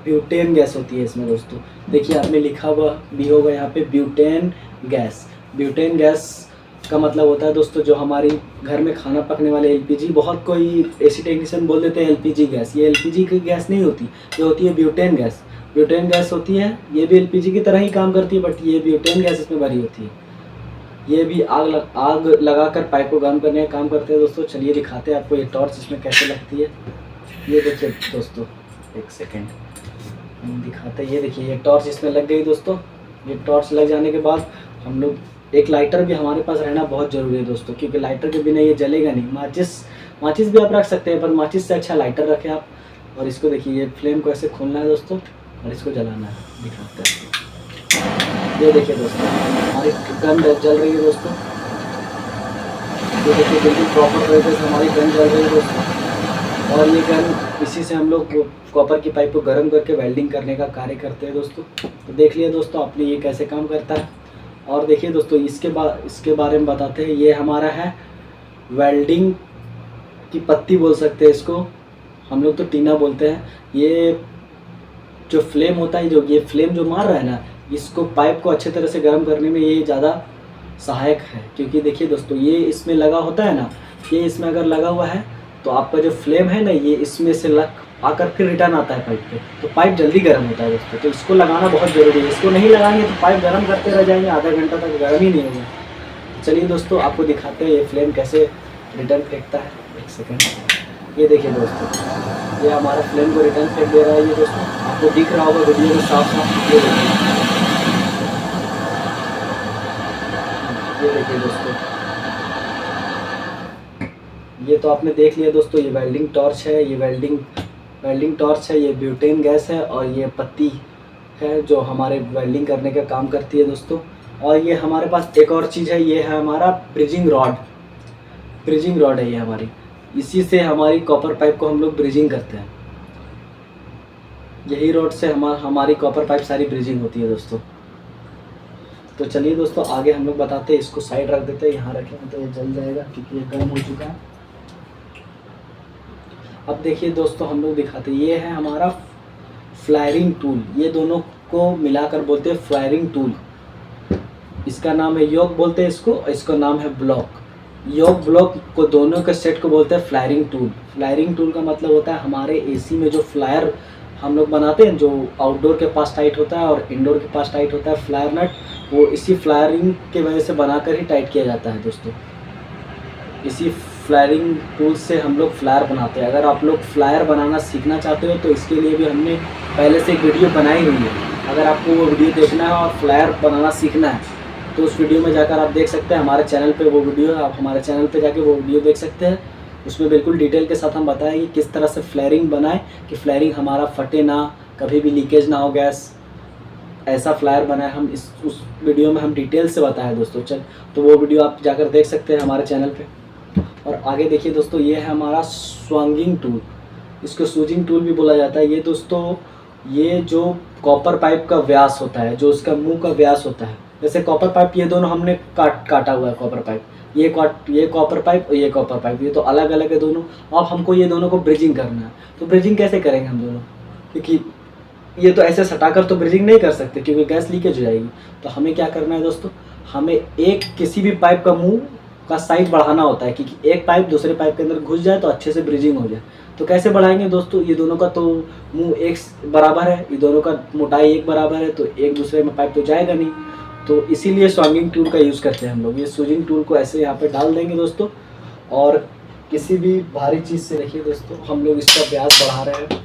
ब्यूटेन गैस होती है इसमें दोस्तों। देखिए आपने लिखा हुआ भी होगा यहाँ पे ब्यूटेन गैस। ब्यूटेन गैस का मतलब होता है दोस्तों जो हमारी घर में खाना पकने वाले एलपीजी, बहुत कोई एसी टेक्नीशियन बोल देते हैं एलपीजी गैस। ये एलपीजी की गैस नहीं होती, ये होती है ब्यूटेन गैस। ब्यूटेन गैस होती है, ये भी एलपीजी की तरह ही काम करती है, बट ये ब्यूटेन गैस इसमें भरी होती है। ये भी आग लगाकर पाइप को गर्म करने का काम करते हैं दोस्तों। चलिए दिखाते हैं आपको ये टॉर्च इसमें कैसे लगती है। ये देखिए दोस्तों, एक सेकेंड हम दिखाते हैं। ये देखिए ये टॉर्च इसमें लग गई दोस्तों। ये टॉर्च लग जाने के बाद हम लोग एक लाइटर भी हमारे पास रहना बहुत ज़रूरी है दोस्तों, क्योंकि लाइटर के बिना ये जलेगा नहीं। माचिस भी आप रख सकते हैं, पर माचिस से अच्छा लाइटर रखें आप। और इसको देखिए ये फ्लेम को ऐसे खोलना है दोस्तों और इसको जलाना है। दिखाते हैं, ये देखिए दोस्तों हमारी गन जल रही है दोस्तों। ये देखिए बिल्कुल प्रॉपर तरीके से हमारी गन जल रही है दोस्तों। और ये गन इसी से हम लोग कॉपर की पाइप को गर्म करके वेल्डिंग करने का कार्य करते हैं दोस्तों। तो देख लिया दोस्तों आपने ये कैसे काम करता है। और देखिए दोस्तों इसके बारे में बताते हैं। ये हमारा है वेल्डिंग की पत्ती बोल सकते हैं इसको, हम लोग तो टीना बोलते हैं। ये जो फ्लेम होता है, जो ये फ्लेम जो मार रहा है ना, इसको पाइप को अच्छे तरह से गर्म करने में ये ज़्यादा सहायक है। क्योंकि देखिए दोस्तों ये इसमें लगा होता है ना, ये इसमें अगर लगा हुआ है तो आपका जो फ्लेम है ना, ये इसमें से लग आकर फिर रिटर्न आता है पाइप पे, तो पाइप जल्दी गर्म होता है दोस्तों। तो इसको लगाना बहुत ज़रूरी है। इसको नहीं लगाएंगे तो पाइप गर्म करते रह जाएंगे, आधा घंटा तक गर्म ही नहीं होगा। चलिए दोस्तों आपको दिखाते हैं ये फ्लेम कैसे रिटर्न फेंकता है। एक सेकेंड, ये देखिए दोस्तों ये हमारा फ्लेम को रिटर्न फेंक दे रहा है। ये दोस्तों आपको दिख रहा होगा वीडियो में साफ साफ। ये देखिए दोस्तों, ये तो आपने देख लिया दोस्तों। ये वेल्डिंग टॉर्च है, ये वेल्डिंग टॉर्च है, ये ब्यूटेन गैस है और ये पत्ती है जो हमारे वेल्डिंग करने का काम करती है दोस्तों। और ये हमारे पास एक और चीज़ है, ये है हमारा ब्रिजिंग रॉड। ब्रिजिंग रॉड है ये हमारी, इसी से हमारी कॉपर पाइप को हम लोग ब्रिजिंग करते हैं। यही रॉड से हमारी कॉपर पाइप सारी ब्रिजिंग होती है दोस्तों। तो चलिए दोस्तों आगे हम लोग बताते हैं। इसको साइड रख देते हैं, यहाँ रखें तो ये जल जाएगा क्योंकि ये गर्म हो चुका है। अब देखिए दोस्तों हम लोग दिखाते हैं, ये है हमारा फ्लायरिंग टूल। ये दोनों को मिलाकर बोलते हैं फ्लायरिंग टूल। इसका नाम है योक बोलते हैं इसको, और इसका नाम है ब्लॉक। योक ब्लॉक को दोनों के सेट को बोलते हैं फ्लायरिंग टूल। फ्लायरिंग टूल का मतलब होता है हमारे एसी में जो फ्लायर हम लोग बनाते हैं, जो आउटडोर के पास टाइट होता है और इंडोर के पास टाइट होता है फ्लायर नट, वो इसी फ्लायरिंग के वजह से बनाकर ही टाइट किया जाता है दोस्तों। इसी फ्लायरिंग टूल से हम लोग फ्लायर बनाते हैं। अगर आप लोग फ्लायर बनाना सीखना चाहते हो तो इसके लिए भी हमने पहले से एक वीडियो बनाई हुई है। अगर आपको वो वीडियो देखना है और फ्लायर बनाना सीखना है तो उस वीडियो में जाकर आप देख सकते हैं। हमारे चैनल पे वो वीडियो है, आप हमारे चैनल पे जाके वो वीडियो देख सकते हैं। उसमें बिल्कुल डिटेल के साथ हम बताएं कि किस तरह से फ्लेयरिंग बनाएं कि फ्लेयरिंग हमारा फटे ना, कभी भी लीकेज ना हो गैस, ऐसा फ्लायर बनाए हम उस वीडियो में हम डिटेल से बताएं दोस्तों। तो वो वीडियो आप जाकर देख सकते हैं हमारे चैनल पे। और आगे देखिए दोस्तों, ये है हमारा स्वांगिंग टूल। इसको सूजिंग टूल भी बोला जाता है। ये दोस्तों ये जो कॉपर पाइप का व्यास होता है, जो उसका मुंह का व्यास होता है, जैसे कॉपर पाइप ये दोनों हमने काटा हुआ है कॉपर पाइप, ये कॉपर पाइप और ये कॉपर पाइप, ये तो अलग अलग है दोनों। अब हमको ये दोनों को ब्रिजिंग करना है। तो ब्रिजिंग कैसे करेंगे हम दोनों, क्योंकि ये तो ऐसे सटाकर तो ब्रिजिंग नहीं कर सकते क्योंकि गैस लीकेज हो जाएगी। तो हमें क्या करना है दोस्तों, हमें एक किसी भी पाइप का मुंह का साइज बढ़ाना होता है, क्योंकि एक पाइप दूसरे पाइप के अंदर घुस जाए तो अच्छे से ब्रिजिंग हो जाए। तो कैसे बढ़ाएंगे दोस्तों, ये दोनों का तो मुंह एक बराबर है, ये दोनों का मोटाई एक बराबर है, तो एक दूसरे में पाइप तो जाएगा नहीं। तो इसीलिए स्वांगिंग टूल का यूज़ करते हैं हम लोग। ये सूजिंग टूल को ऐसे यहाँ पे डाल देंगे दोस्तों, और किसी भी भारी चीज़ से, देखिए दोस्तों हम लोग इसका व्यास बढ़ा रहे हैं।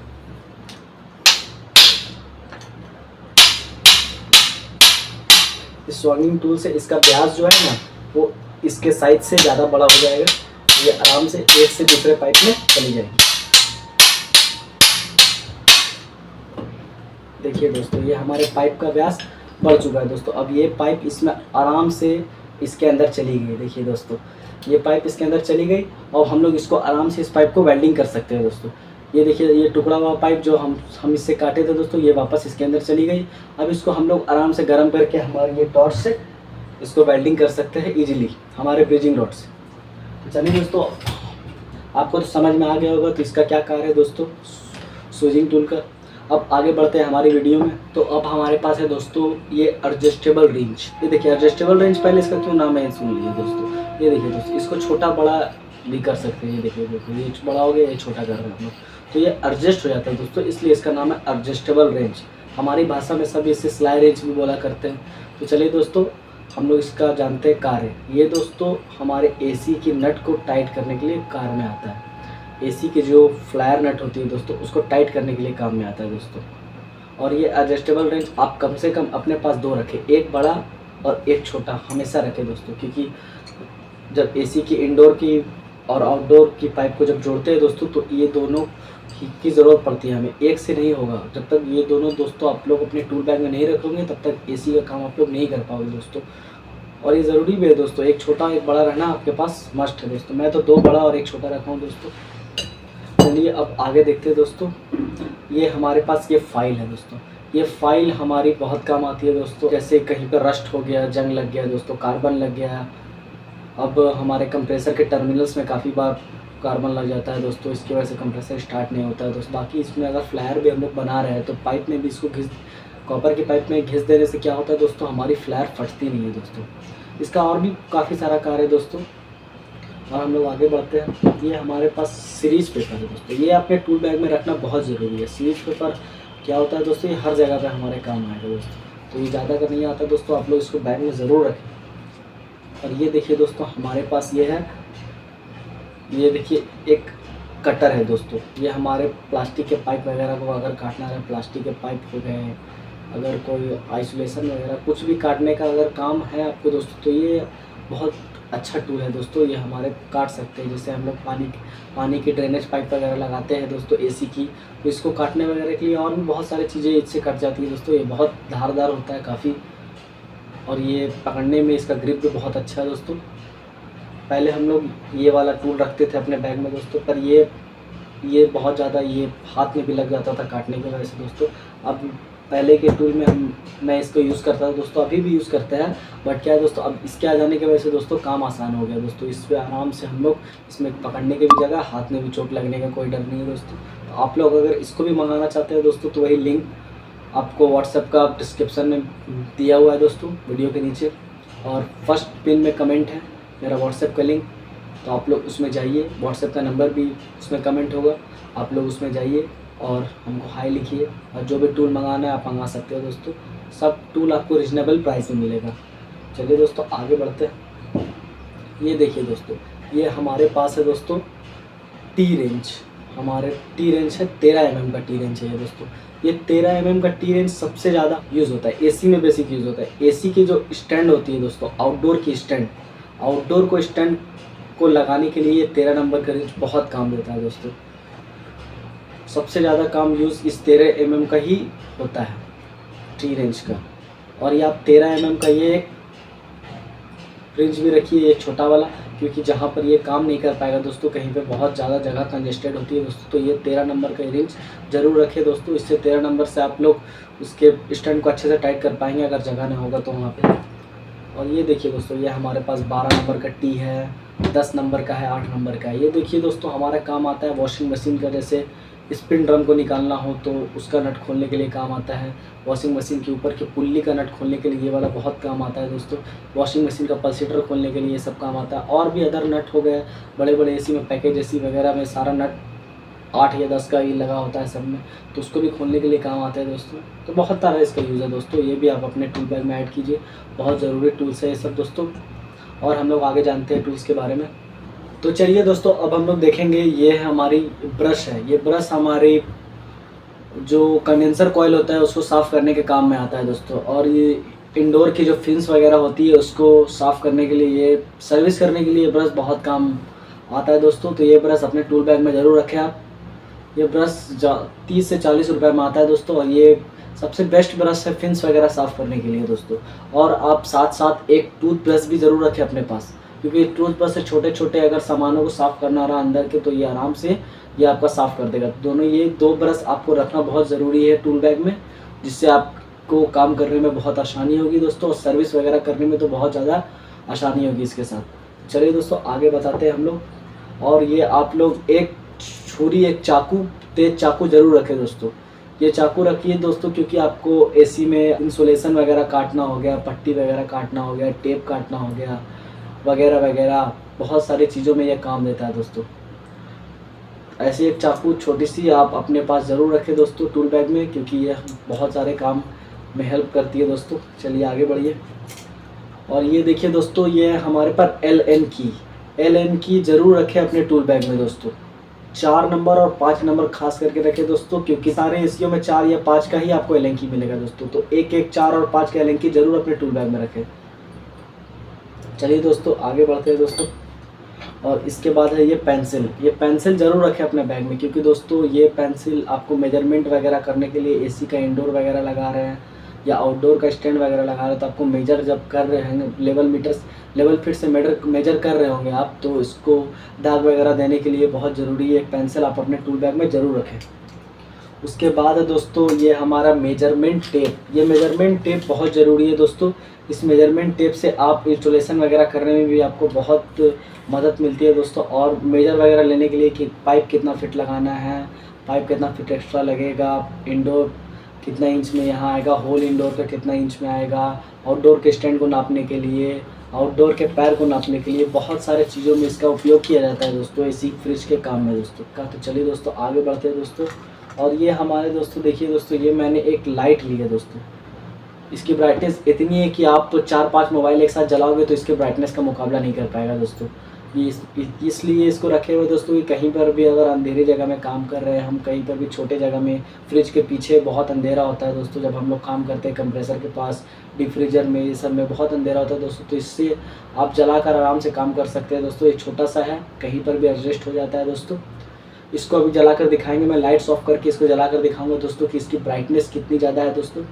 इस स्वांगिंग टूल से इसका व्यास जो है ना, वो इसके साइज से ज़्यादा बड़ा हो जाएगा। ये आराम से एक से दूसरे पाइप में चली जाएगी। देखिए दोस्तों, ये हमारे पाइप का व्यास बढ़ चुका है दोस्तों। अब ये पाइप इसमें आराम से इसके अंदर चली गई। देखिए दोस्तों, ये पाइप इसके अंदर चली गई और हम लोग इसको आराम से इस पाइप को वेल्डिंग कर सकते हैं दोस्तों। ये देखिए, ये टुकड़ा हुआ पाइप जो हम इससे काटे थे दोस्तों, ये वापस इसके अंदर चली गई। अब इसको हम लोग आराम से गर्म करके हमारे ये टॉर्च से इसको वेल्डिंग कर सकते हैं इजीली हमारे ब्रिजिंग रॉड से। तो चलिए दोस्तों, आपको तो समझ में आ गया होगा तो इसका क्या कार्य है दोस्तों सूजिंग टूल का। अब आगे बढ़ते हैं हमारी वीडियो में। तो अब हमारे पास है दोस्तों ये एडजस्टेबल रेंज। ये देखिए एडजस्टेबल रेंज, पहले इसका क्यों नाम है सुन लीजिए दोस्तों। ये देखिए दोस्तों, इसको छोटा बड़ा भी कर सकते हैं। ये देखिए दोस्तों, ये बड़ा हो गया, ये छोटा कर रहे हैं हम लोग, तो ये एडजस्ट हो जाता है दोस्तों, इसलिए इसका नाम है एडजस्टेबल रेंज। हमारी भाषा में सभी इसे स्लाई रेंज भी बोला करते हैं। तो चलिए दोस्तों, हम लोग इसका जानते हैं कार्य। ये दोस्तों हमारे एसी की नट को टाइट करने के लिए कार्य में आता है। एसी की जो फ्लायर नट होती है दोस्तों, उसको टाइट करने के लिए काम में आता है दोस्तों। और ये एडजस्टेबल रेंज आप कम से कम अपने पास 2 रखें, एक बड़ा और एक छोटा हमेशा रखें दोस्तों, क्योंकि जब एसी की इंडोर की और आउटडोर की पाइप को जब जोड़ते हैं दोस्तों, तो ये दोनों की ज़रूरत पड़ती है हमें। एक से नहीं होगा, जब तक ये दोनों दोस्तों आप लोग अपने टूल बैग में नहीं रखोगे तब तक एसी का काम आप लोग नहीं कर पाओगे दोस्तों। और ये ज़रूरी भी है दोस्तों, एक छोटा एक बड़ा रहना आपके पास मस्ट है दोस्तों। मैं तो 2 बड़ा और एक छोटा रखा हूँ दोस्तों। चलिए अब आगे देखते हैं दोस्तों। ये हमारे पास ये फाइल है दोस्तों। ये फाइल हमारी बहुत काम आती है दोस्तों। जैसे कहीं पर रस्ट हो गया, जंग लग गया दोस्तों, कार्बन लग गया। अब हमारे कंप्रेसर के टर्मिनल्स में काफ़ी बार कार्बन लग जाता है दोस्तों, इसकी वजह से कंप्रेसर स्टार्ट नहीं होता है दोस्तों। बाकी इसमें अगर फ्लायर भी हम लोग बना रहे हैं तो पाइप में भी इसको कॉपर की पाइप में घिस देने से क्या होता है दोस्तों, हमारी फ्लायर फटती नहीं है दोस्तों। इसका और भी काफ़ी सारा कार्य है दोस्तों। और हम लोग आगे बढ़ते हैं। ये हमारे पास सीरीज पेपर है दोस्तों। ये अपने टूल बैग में रखना बहुत ज़रूरी है। सीरीज पेपर क्या होता है दोस्तों, ये हर जगह पे हमारे काम आएगा दोस्तों। तो ये ज़्यादा का नहीं आता दोस्तों, आप लोग इसको बैग में ज़रूर रखें। और ये देखिए दोस्तों, हमारे पास ये है, ये देखिए एक कटर है दोस्तों। ये हमारे प्लास्टिक के पाइप वगैरह को अगर काटना है, प्लास्टिक के पाइप हो गए, अगर कोई आइसोलेशन वगैरह कुछ भी काटने का अगर काम है आपको दोस्तों, तो ये बहुत अच्छा टूल है दोस्तों। ये हमारे काट सकते हैं। जैसे हम लोग पानी की ड्रेनेज पाइप वगैरह लगाते हैं दोस्तों एसी की, तो इसको काटने वगैरह के लिए और भी बहुत सारी चीज़ें इससे कट जाती है दोस्तों। ये बहुत धारदार होता है काफ़ी, और ये पकड़ने में इसका ग्रिप भी बहुत अच्छा है दोस्तों। पहले हम लोग ये वाला टूल रखते थे अपने बैग में दोस्तों, पर ये बहुत ज़्यादा ये हाथ में भी लग जाता था काटने की वजह से दोस्तों। अब पहले के टूल में मैं इसको यूज़ करता था दोस्तों, अभी भी यूज़ करते हैं, बट क्या है दोस्तों, अब इसके आ जाने की वजह से दोस्तों काम आसान हो गया दोस्तों। इस पर आराम से हम लोग इसमें पकड़ने की भी जगह, हाथ में भी चोट लगने का कोई डर नहीं है दोस्तों। तो आप लोग अगर इसको भी मंगाना चाहते हैं दोस्तों, तो वही लिंक आपको व्हाट्सएप का डिस्क्रिप्शन में दिया हुआ है दोस्तों, वीडियो के नीचे। और फर्स्ट पिन में कमेंट है मेरा व्हाट्सएप का लिंक, तो आप लोग उसमें जाइए। व्हाट्सएप का नंबर भी उसमें कमेंट होगा, आप लोग उसमें जाइए और हमको हाई लिखिए। और जो भी टूल मंगाना है आप मंगा सकते हो दोस्तों। सब टूल आपको रिजनेबल प्राइस में मिलेगा। चलिए दोस्तों आगे बढ़ते हैं। ये देखिए दोस्तों, ये हमारे पास है दोस्तों टी रेंज। हमारे टी रेंज है 13 mm का टी रेंज है ये दोस्तों। ये 13 mm का टी रेंज सबसे ज़्यादा यूज़ होता है एसी में, बेसिक यूज़ होता है। एसी की जो स्टैंड होती है दोस्तों, आउटडोर की स्टैंड, आउटडोर को स्टैंड को लगाने के लिए ये 13 नंबर का रेंज बहुत काम देता है दोस्तों। सबसे ज़्यादा काम यूज़ इस 13 mm का ही होता है, टी रेंज का। और ये आप 13 mm का ये एक रेंज भी रखिए, एक छोटा वाला, क्योंकि जहाँ पर ये काम नहीं कर पाएगा दोस्तों, कहीं पे बहुत ज़्यादा जगह कंजेस्टेड होती है दोस्तों, तो ये 13 नंबर का रेंज ज़रूर रखें दोस्तों। इससे 13 नंबर से आप लोग उसके स्टैंड को अच्छे से टाइट कर पाएंगे अगर जगह नहीं होगा तो वहाँ पे। और ये देखिए दोस्तों, ये हमारे पास 12 नंबर का टी है, 10 नंबर का है, 8 नंबर का है। ये देखिए दोस्तों, हमारा काम आता है वॉशिंग मशीन का। जैसे स्पिन ड्रम को निकालना हो तो उसका नट खोलने के लिए काम आता है। वॉशिंग मशीन के ऊपर की पुल्ली का नट खोलने के लिए ये वाला बहुत काम आता है दोस्तों। वॉशिंग मशीन का पल्सेटर खोलने के लिए ये सब काम आता है। और भी अदर नट हो गए, बड़े बड़े एसी में, पैकेज एसी वगैरह में सारा नट 8 या 10 का ही लगा होता है सब में, तो उसको भी खोलने के लिए काम आता है दोस्तों। तो बहुत सारा इसका यूज़ है दोस्तों। ये भी आप अपने टूल बैग में ऐड कीजिए, बहुत ज़रूरी टूल्स है ये सब दोस्तों। और हम लोग आगे जानते हैं टूल्स के बारे में। तो चलिए दोस्तों, अब हम लोग देखेंगे, ये है हमारी ब्रश है। ये ब्रश हमारी जो कंडेंसर कॉइल होता है उसको साफ़ करने के काम में आता है दोस्तों। और ये इंडोर की जो फिन्स वगैरह होती है उसको साफ़ करने के लिए, ये सर्विस करने के लिए ब्रश बहुत काम आता है दोस्तों। तो ये ब्रश अपने टूल बैग में ज़रूर रखें आप। ये ब्रश 30 से 40 रुपये में आता है दोस्तों, और ये सबसे बेस्ट ब्रश है फिन्स वगैरह साफ़ करने के लिए दोस्तों। और आप साथ साथ एक टूथ ब्रश भी ज़रूर रखें अपने पास, क्योंकि टूथ ब्रश से छोटे छोटे अगर सामानों को साफ़ करना रहा अंदर के, तो ये आराम से ये आपका साफ़ कर देगा। दोनों ये 2 ब्रश आपको रखना बहुत ज़रूरी है टूल बैग में, जिससे आपको काम करने में बहुत आसानी होगी दोस्तों, और सर्विस वगैरह करने में तो बहुत ज़्यादा आसानी होगी इसके साथ। चलिए दोस्तों आगे बताते हैं हम लोग। और ये आप लोग एक छुरी, एक चाकू, तेज चाकू ज़रूर रखें दोस्तों। ये चाकू रखिए दोस्तों क्योंकि आपको एसी में इंसुलेशन वगैरह काटना हो गया, पट्टी वगैरह काटना हो गया, टेप काटना हो गया, वगैरह वगैरह, बहुत सारी चीज़ों में ये काम देता है दोस्तों। ऐसी एक चाकू छोटी सी आप अपने पास ज़रूर रखें दोस्तों टूल बैग में, क्योंकि ये बहुत सारे काम में हेल्प करती है दोस्तों। चलिए आगे बढ़िए। और ये देखिए दोस्तों, ये हमारे पास एल एन की ज़रूर रखें अपने टूल बैग में दोस्तों। 4 नंबर और 5 नंबर खास करके रखें दोस्तों, क्योंकि सारे एसीओ में 4 या 5 का ही आपको एल एन की मिलेगा दोस्तों। तो 1, 4 और 5 का एल एन की ज़रूर अपने टूल बैग में रखें। चलिए दोस्तों आगे बढ़ते हैं दोस्तों। और इसके बाद है ये पेंसिल ज़रूर रखें अपने बैग में, क्योंकि दोस्तों ये पेंसिल आपको मेजरमेंट वगैरह करने के लिए, एसी का इंडोर वगैरह लगा रहे हैं या आउटडोर का स्टैंड वगैरह लगा रहे हैं, तो आपको मेजर जब कर रहे हैं, लेवल फिट से मेजर कर रहे होंगे आप, तो इसको दाग वगैरह देने के लिए बहुत ज़रूरी है पेंसिल आप अपने टूल बैग में ज़रूर रखें। उसके बाद है दोस्तों ये हमारा मेजरमेंट टेप। ये मेजरमेंट टेप बहुत ज़रूरी है दोस्तों। इस मेजरमेंट टेप से आप इंस्टॉलेशन वगैरह करने में भी आपको बहुत मदद मिलती है दोस्तों। और मेजर वगैरह लेने के लिए कि पाइप कितना फिट लगाना है, पाइप कितना फिट एक्स्ट्रा लगेगा, इंडोर कितना इंच में यहाँ आएगा, होल इंडोर का कितना इंच में आएगा, आउटडोर के स्टैंड को नापने के लिए, आउटडोर के पैर को नापने के लिए, बहुत सारे चीज़ों में इसका उपयोग किया जाता है दोस्तों, एसी फ्रिज के काम में दोस्तों का। तो चलिए दोस्तों आगे बढ़ते हैं दोस्तों। और ये हमारे दोस्तों देखिए दोस्तों, ये मैंने एक लाइट ली है दोस्तों। इसकी ब्राइटनेस इतनी है कि आप 4-5 मोबाइल एक साथ जलाओगे तो इसके ब्राइटनेस का मुकाबला नहीं कर पाएगा दोस्तों। ये इसलिए इसको रखे हुए दोस्तों कि कहीं पर भी अगर अंधेरी जगह में काम कर रहे हैं हम, कहीं पर भी छोटे जगह में, फ्रिज के पीछे बहुत अंधेरा होता है दोस्तों, जब हम लोग काम करते हैं कंप्रेसर के पास, डीप फ्रीजर में, ये सब में बहुत अंधेरा होता है दोस्तों, तो इससे आप जलाकर आराम से काम कर सकते हैं दोस्तों। ये छोटा सा है, कहीं पर भी एडजस्ट हो जाता है दोस्तों। इसको अभी जलाकर दिखाएंगे, मैं लाइट्स ऑफ करके इसको जलाकर दिखाऊंगा दोस्तों कि इसकी ब्राइटनेस कितनी ज़्यादा है दोस्तों।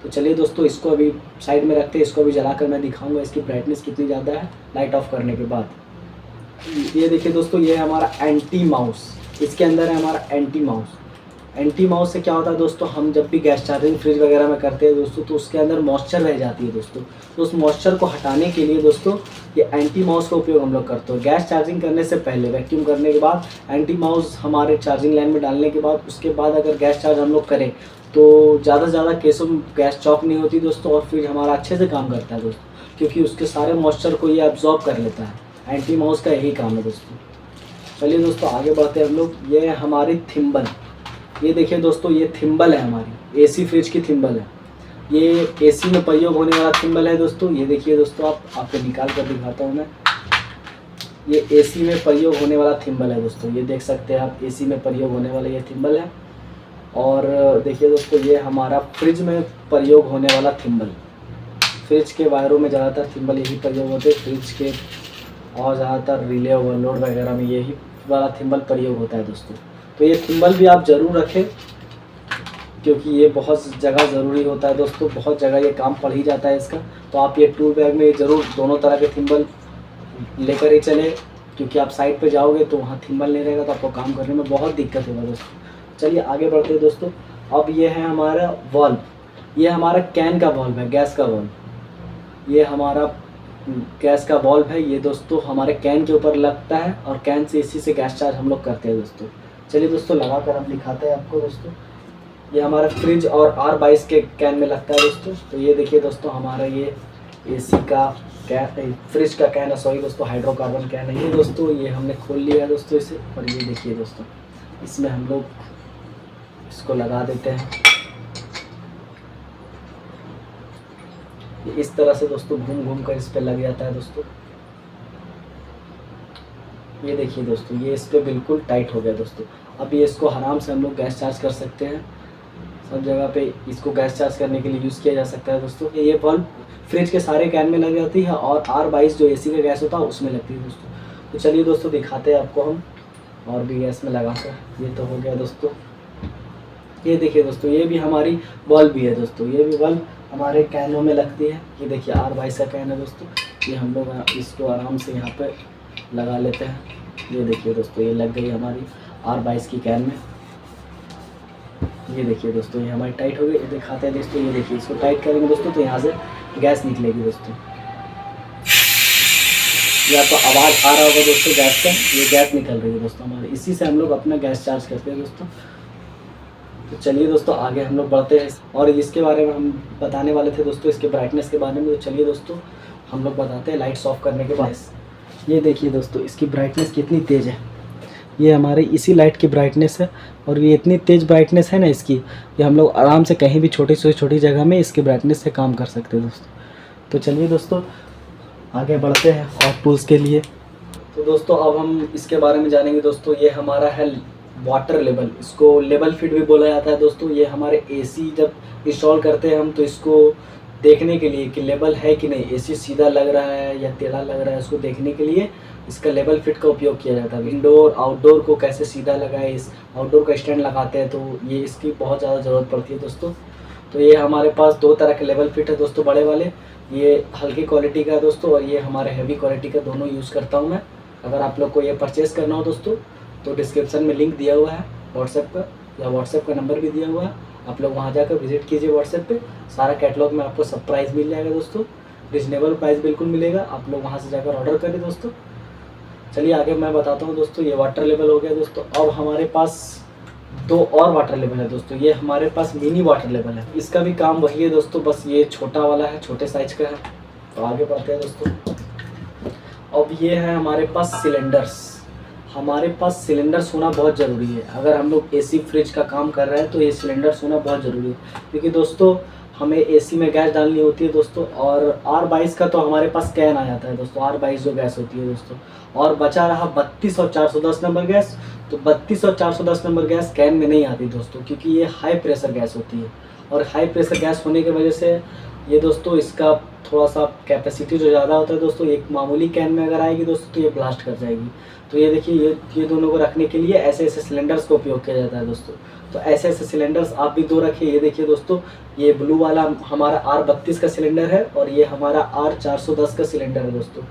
तो चलिए दोस्तों इसको अभी साइड में रखते हैं, इसको अभी जलाकर मैं दिखाऊंगा इसकी ब्राइटनेस कितनी ज़्यादा है लाइट ऑफ करने के बाद। ये देखिए दोस्तों, ये है हमारा एंटी माउस। इसके अंदर है हमारा एंटी माउस। एंटी माउस से क्या होता है दोस्तों, हम जब भी गैस चार्जिंग फ्रिज वगैरह में करते हैं दोस्तों, तो उसके अंदर मॉइस्चर रह जाती है दोस्तों। तो उस मॉइस्चर को हटाने के लिए दोस्तों ये एंटी माउस का उपयोग हम लोग करते हैं। गैस चार्जिंग करने से पहले, वैक्यूम करने के बाद, एंटी माउस हमारे चार्जिंग लाइन में डालने के बाद, उसके बाद अगर गैस चार्ज हम लोग करें तो ज़्यादा से ज़्यादा केसों में गैस चॉक नहीं होती दोस्तों, और फ्रिज हमारा अच्छे से काम करता है दोस्तों, क्योंकि उसके सारे मॉइस्चर को ये एब्जॉर्ब कर लेता है। एंटी माउस का यही काम है दोस्तों। चलिए दोस्तों आगे बढ़ते हैं हम लोग। ये है हमारी थिम्बल। ये देखिए दोस्तों, ये थिम्बल है हमारी, एसी फ्रिज की थिम्बल है। ये एसी में प्रयोग होने वाला थिम्बल है दोस्तों। ये देखिए दोस्तों, आपको निकाल कर दिखाता हूँ मैं। ये एसी में प्रयोग होने वाला थिम्बल है दोस्तों, ये देख सकते हैं आप, एसी में प्रयोग होने वाला ये थिम्बल है। और देखिए दोस्तों, ये हमारा फ्रिज में प्रयोग होने वाला थिम्बल। फ्रिज के वायरों में ज़्यादातर थिम्बल यही प्रयोग होते हैं, फ्रिज के और ज़्यादातर रिले ओवरलोड वगैरह में यही वाला थिम्बल प्रयोग होता है दोस्तों। तो ये थिम्बल भी आप ज़रूर रखें, क्योंकि ये बहुत जगह ज़रूरी होता है दोस्तों, बहुत जगह ये काम पड़ ही जाता है इसका। तो आप ये टूल बैग में ज़रूर दोनों तरह के थिम्बल लेकर ही चले, क्योंकि आप साइड पे जाओगे तो वहाँ थिम्बल नहीं रहेगा तो आपको काम करने में बहुत दिक्कत होगा दोस्तों। चलिए आगे बढ़ते हैं दोस्तों। अब ये है हमारा वाल्व। ये हमारा कैन का वाल्व है, गैस का वाल्व। ये हमारा गैस का वाल्व है, ये दोस्तों हमारे कैन के ऊपर लगता है और कैन से इसी से गैस चार्ज हम लोग करते हैं दोस्तों। चलिए दोस्तों लगा कर हम दिखाते हैं आपको दोस्तों। ये हमारा फ्रिज और R22 के कैन में लगता है दोस्तों। तो ये देखिए दोस्तों, हमारा ये एसी का कैन, फ्रिज का कैन है, सॉरी दोस्तों, हाइड्रोकार्बन कैन है ये दोस्तों। ये हमने खोल लिया है दोस्तों इसे, और ये देखिए दोस्तों, इसमें हम लोग इसको लगा देते हैं। ये इस तरह से दोस्तों घूम घूम कर इस पर लग जाता है दोस्तों। ये देखिए दोस्तों, ये इस पर बिल्कुल टाइट हो गया दोस्तों। अब ये इसको आराम से हम लोग गैस चार्ज कर सकते हैं। सब जगह पे इसको गैस चार्ज करने के लिए यूज़ किया जा सकता है दोस्तों। ये बल्ब फ्रिज के सारे कैन में लग जाती है और R22 जो एसी का गैस होता है उसमें लगती है दोस्तों। तो चलिए दोस्तों दिखाते हैं आपको हम और भी गैस में लगा कर। ये तो हो गया दोस्तों। ये देखिए दोस्तों, ये भी हमारी बल्ब भी है दोस्तों। ये भी बल्ब हमारे कैनों में लगती है। ये देखिए R22 का कैन है दोस्तों। ये हम लोग इसको आराम से यहाँ पर लगा लेते हैं। ये देखिए दोस्तों, ये लग गई हमारी R22 की कैन में। ये देखिए दोस्तों, ये हमारी टाइट हो गई। ये दिखाते हैं दोस्तों, ये देखिए, इसको टाइट करेंगे दोस्तों तो यहाँ से गैस निकलेगी दोस्तों। ये आपको आवाज़ आ रहा होगा दोस्तों गैस का, ये गैस निकल रही है दोस्तों हमारे। इसी से हम लोग अपना गैस चार्ज करते हैं दोस्तों। तो चलिए दोस्तों आगे हम लोग बढ़ते हैं और इसके बारे में हम बताने वाले थे दोस्तों, इसके ब्राइटनेस के बारे में। तो चलिए दोस्तों हम लोग बताते हैं लाइट्स ऑफ करने के बाद। ये देखिए दोस्तों इसकी ब्राइटनेस कितनी तेज़ है। ये हमारी इसी लाइट की ब्राइटनेस है और ये इतनी तेज़ ब्राइटनेस है ना इसकी, ये हम लोग आराम से कहीं भी छोटी से छोटी जगह में इसकी ब्राइटनेस से काम कर सकते हैं दोस्तों। तो चलिए दोस्तों आगे बढ़ते हैं और टूल्स के लिए। तो दोस्तों अब हम इसके बारे में जानेंगे दोस्तों। ये हमारा है वाटर लेवल, इसको लेवल फिट भी बोला जाता है दोस्तों। ये हमारे एसी जब इंस्टॉल करते हैं हम तो इसको देखने के लिए कि लेवल है कि नहीं, एसी सीधा लग रहा है या टेढ़ा लग रहा है, उसको देखने के लिए इसका लेवल फिट का उपयोग किया जाता है। इंडोर आउटडोर को कैसे सीधा लगाए, इस आउटडोर का स्टैंड लगाते हैं तो ये इसकी बहुत ज़्यादा ज़रूरत पड़ती है दोस्तों। तो ये हमारे पास दो तरह के लेवल फिट है दोस्तों, बड़े वाले। ये हल्की क्वालिटी का है दोस्तों और ये हमारे हैवी क्वालिटी का, दोनों यूज़ करता हूँ मैं। अगर आप लोग को ये परचेज़ करना हो दोस्तों तो डिस्क्रिप्शन में लिंक दिया हुआ है व्हाट्सएप का, या व्हाट्सएप का नंबर भी दिया हुआ है, आप लोग वहाँ जाकर विजिट कीजिए व्हाट्सएप पे। सारा कैटलॉग में आपको सब प्राइस मिल जाएगा दोस्तों, रिजनेबल प्राइस बिल्कुल मिलेगा। आप लोग वहाँ से जाकर ऑर्डर करें दोस्तों। चलिए आगे मैं बताता हूँ दोस्तों। ये वाटर लेवल हो गया दोस्तों। अब हमारे पास दो और वाटर लेवल है दोस्तों। ये हमारे पास मिनी वाटर लेवल है, इसका भी काम वही है दोस्तों, बस ये छोटा वाला है, छोटे साइज का है। तो आगे बढ़ते हैं दोस्तों। अब ये है हमारे पास सिलेंडर्स। हमारे पास सिलेंडर्स होना बहुत ज़रूरी है। अगर हम लोग एसी फ्रिज का काम कर रहे हैं तो ये सिलेंडर्स होना बहुत ज़रूरी है, क्योंकि दोस्तों हमें एसी में गैस डालनी होती है दोस्तों। और R22 का तो हमारे पास कैन आ जाता है दोस्तों, R22 जो गैस होती है दोस्तों। और बचा रहा 32 और 410 नंबर गैस। तो 32 और 410 नंबर गैस कैन में नहीं आती दोस्तों, क्योंकि ये हाई प्रेशर गैस होती है। और हाई प्रेशर गैस होने की वजह से ये दोस्तों इसका थोड़ा सा कैपेसिटी जो ज़्यादा होता है दोस्तों, एक मामूली कैन में अगर आएगी दोस्तों तो ये ब्लास्ट कर जाएगी। तो ये देखिए ये दोनों को रखने के लिए ऐसे ऐसे सिलेंडर्स का उपयोग किया जाता है दोस्तों। तो ऐसे ऐसे सिलेंडर्स आप भी दो रखिए। ये देखिए दोस्तों, ये ब्लू वाला हमारा R32 का सिलेंडर है और ये हमारा R410 का सिलेंडर है दोस्तों।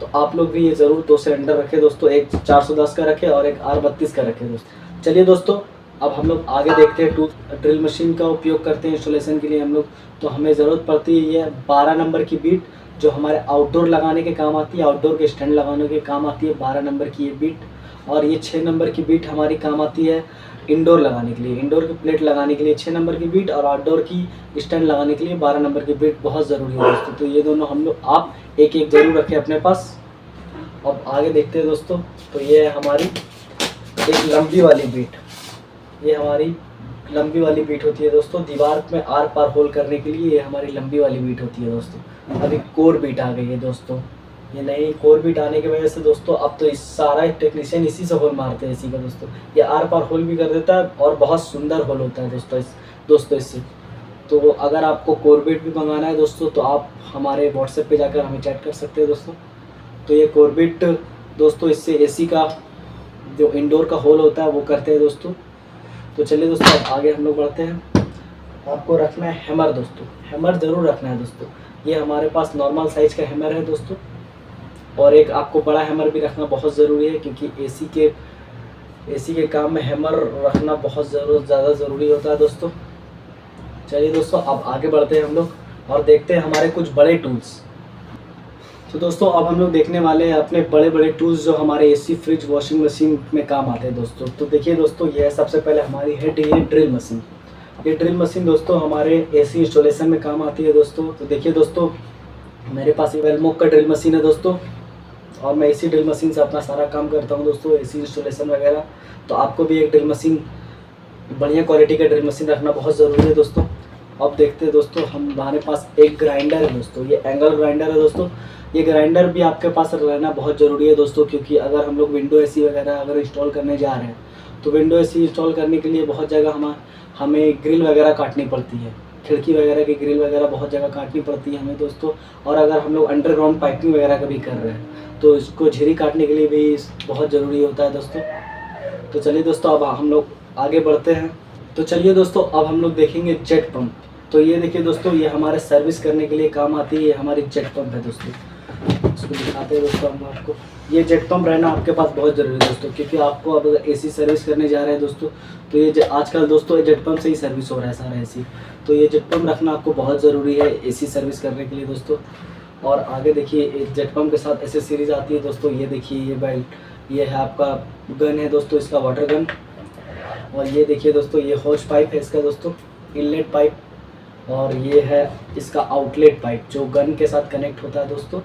तो आप लोग भी ये ज़रूर दो सिलेंडर रखें दोस्तों, एक 410 का रखें और एक R32 का रखें दोस्तों। चलिए दोस्तों अब हम लोग आगे देखते हैं। ड्रिल मशीन का उपयोग करते हैं इंस्टॉलेशन के लिए हम लोग। तो हमें ज़रूरत पड़ती है ये 12 नंबर की बीट, जो हमारे आउटडोर लगाने के काम आती है, आउटडोर के स्टैंड लगाने के काम आती है 12 नंबर की ये बीट। और ये 6 नंबर की बीट हमारी काम आती है इंडोर लगाने के लिए, इंडोर की प्लेट लगाने के लिए 6 नंबर की बीट, और आउटडोर की स्टैंड लगाने के लिए 12 नंबर की बीट बहुत ज़रूरी है दोस्तों। तो ये दोनों हम लोग आप एक एक ज़रूर रखें अपने पास। अब आगे देखते हैं दोस्तों। तो ये है हमारी एक लंबी वाली बीट। ये हमारी लंबी वाली बीट होती है दोस्तों, दीवार में आर पार होल करने के लिए ये हमारी लंबी वाली बीट होती है दोस्तों। अभी कोर बीट आ गई है दोस्तों, ये नई कोर बीट आने की वजह से दोस्तों अब तो इस सारा टेक्नीशियन इसी से होल मारते हैं इसी का दोस्तों। ये आर पार होल भी कर देता है और बहुत सुंदर होल होता है दोस्तों इससे। तो अगर आपको कोर बीट भी मंगाना है दोस्तों तो आप हमारे व्हाट्सएप पे जाकर हमें चैट कर सकते हैं दोस्तों। तो ये कोर बीट दोस्तों इससे एसी का जो इंडोर का होल होता है वो करते हैं दोस्तों। तो चलिए दोस्तों अब आगे हम लोग बढ़ते हैं। आपको रखना है हैमर दोस्तों, हैमर ज़रूर रखना है दोस्तों। ये हमारे पास नॉर्मल साइज़ का हैमर है दोस्तों, और एक आपको बड़ा हैमर भी रखना बहुत ज़रूरी है, क्योंकि एसी के काम में हैमर रखना बहुत ज़्यादा ज़रूरी होता है दोस्तों। चलिए दोस्तों अब आगे बढ़ते हैं हम लोग और देखते हैं हमारे कुछ बड़े टूल्स। तो दोस्तों अब हम लोग देखने वाले हैं अपने बड़े बड़े टूल्स जो हमारे एसी फ्रिज वॉशिंग मशीन में काम आते हैं दोस्तों। तो देखिए दोस्तों, ये सबसे पहले हमारी है ये ड्रिल मशीन। ये ड्रिल मशीन दोस्तों हमारे एसी इंस्टॉलेशन में काम आती है दोस्तों। तो देखिए दोस्तों, मेरे पास वेलमोक का ड्रिल मशीन है दोस्तों, और मैं इसी ड्रिल मशीन से अपना सारा काम करता हूँ दोस्तों, एसी इंस्टॉलेशन वगैरह। तो आपको भी एक ड्रिल मशीन, बढ़िया क्वालिटी का ड्रिल मशीन रखना बहुत ज़रूरी है दोस्तों। अब देखते हैं दोस्तों, हमारे पास एक ग्राइंडर है दोस्तों, ये एंगल ग्राइंडर है दोस्तों। ये ग्राइंडर भी आपके पास रहना बहुत ज़रूरी है दोस्तों, क्योंकि अगर हम लोग विंडो एसी वगैरह अगर इंस्टॉल करने जा रहे हैं तो विंडो एसी इंस्टॉल करने के लिए बहुत जगह हमें ग्रिल वगैरह काटनी पड़ती है, खिड़की वगैरह की ग्रिल वगैरह बहुत जगह काटनी पड़ती है हमें दोस्तों। और अगर हम लोग अंडरग्राउंड पाइपिंग वगैरह का भी कर रहे हैं तो इसको झिरी काटने के लिए भी बहुत ज़रूरी होता है दोस्तों। तो चलिए दोस्तों अब हम लोग आगे बढ़ते हैं। तो चलिए दोस्तों अब हम लोग देखेंगे जेट पम्प। तो ये देखिए दोस्तों, ये हमारे सर्विस करने के लिए काम आती है, ये हमारी जेट पम्प है दोस्तों। इसको दिखाते हैं दोस्तों हम आपको। ये जेट पम्प रहना आपके पास बहुत ज़रूरी है दोस्तों, क्योंकि आपको अब एसी सर्विस करने जा रहे हैं दोस्तों तो ये आजकल दोस्तों ये जेट पम्प से ही सर्विस हो रहा है सारा एसी। तो ये जेट पम्प रखना आपको बहुत ज़रूरी है एसी सर्विस करने के लिए दोस्तों। और आगे देखिए जेट पम्प के साथ एसेसरीज आती है दोस्तों। ये देखिए ये बेल्ट, ये है आपका गन है दोस्तों, इसका वाटर गन। और ये देखिए दोस्तों, ये हॉज पाइप है इसका दोस्तों, इनलेट पाइप, और ये है इसका आउटलेट पाइप जो गन के साथ कनेक्ट होता है दोस्तों।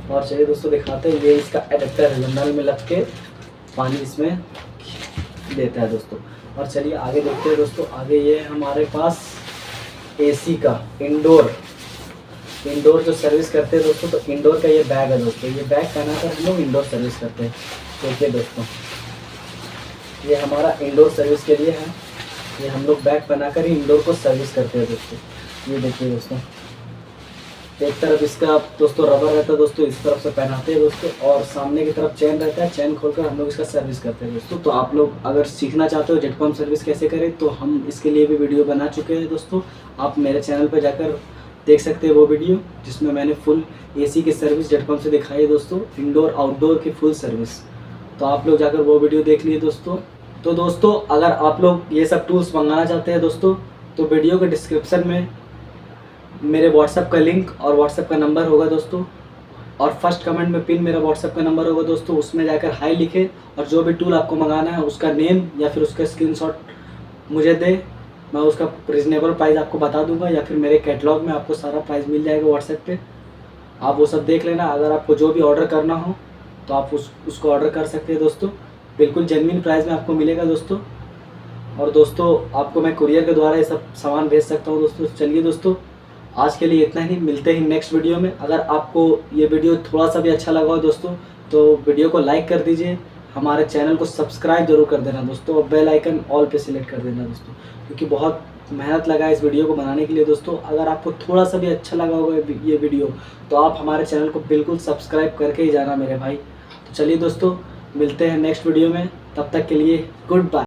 और चलिए दोस्तों दिखाते हैं, ये इसका एडेप्टर है, नल में लग के पानी इसमें देता है दोस्तों। और चलिए आगे देखते हैं दोस्तों, आगे ये है हमारे पास एसी का इंडोर जो सर्विस करते हैं दोस्तों। तो इंडोर का ये बैग है दोस्तों, ये बैग पहनाकर हम लोग इंडोर सर्विस करते हैं। देखिए दोस्तों, ये हमारा इंडोर सर्विस के लिए है, ये हम लोग बैग पहनाकर ही इंडोर को सर्विस करते हैं दोस्तों। ये देखिए दोस्तों, एक तरफ इसका दोस्तों रबर रहता है दोस्तों, इस तरफ से पहनाते हैं दोस्तों, और सामने की तरफ चेन रहता है, चेन खोलकर हम लोग इसका सर्विस करते हैं दोस्तों। तो आप लोग अगर सीखना चाहते हो जेट पंप सर्विस कैसे करें, तो हम इसके लिए भी वीडियो बना चुके हैं दोस्तों। आप मेरे चैनल पर जाकर देख सकते हैं वो वीडियो, जिसमें मैंने फुल एसी की सर्विस जेट पंप से दिखाई है दोस्तों, इंडोर आउटडोर की फुल सर्विस। तो आप लोग जाकर वो वीडियो देख लिए दोस्तों। तो दोस्तों अगर आप लोग ये सब टूल्स मंगाना चाहते हैं दोस्तों, तो वीडियो के डिस्क्रिप्शन में मेरे व्हाट्सएप का लिंक और व्हाट्सएप का नंबर होगा दोस्तों, और फर्स्ट कमेंट में पिन मेरा व्हाट्सएप का नंबर होगा दोस्तों। उसमें जाकर हाई लिखे और जो भी टूल आपको मंगाना है उसका नेम या फिर उसका स्क्रीनशॉट मुझे दे, मैं उसका रीज़नेबल प्राइस आपको बता दूंगा, या फिर मेरे कैटलॉग में आपको सारा प्राइस मिल जाएगा व्हाट्सएप पे। आप वो सब देख लेना। अगर आपको जो भी ऑर्डर करना हो तो आप उसको ऑर्डर कर सकते हैं दोस्तों, बिल्कुल जेन्युइन प्राइस में आपको मिलेगा दोस्तों। और दोस्तों आपको मैं कुरियर के द्वारा ये सब सामान भेज सकता हूँ दोस्तों। चलिए दोस्तों, आज के लिए इतना ही, मिलते हैं नेक्स्ट वीडियो में। अगर आपको ये वीडियो थोड़ा सा भी अच्छा लगा हो दोस्तों, तो वीडियो को लाइक कर दीजिए, हमारे चैनल को सब्सक्राइब जरूर कर देना दोस्तों, और बेल आइकन ऑल पे सिलेक्ट कर देना दोस्तों, क्योंकि बहुत मेहनत लगा इस वीडियो को बनाने के लिए दोस्तों। अगर आपको थोड़ा सा भी अच्छा लगा होगा ये वीडियो, तो आप हमारे चैनल को बिल्कुल सब्सक्राइब करके ही जाना मेरे भाई। तो चलिए दोस्तों, मिलते हैं नेक्स्ट वीडियो में, तब तक के लिए गुड बाय।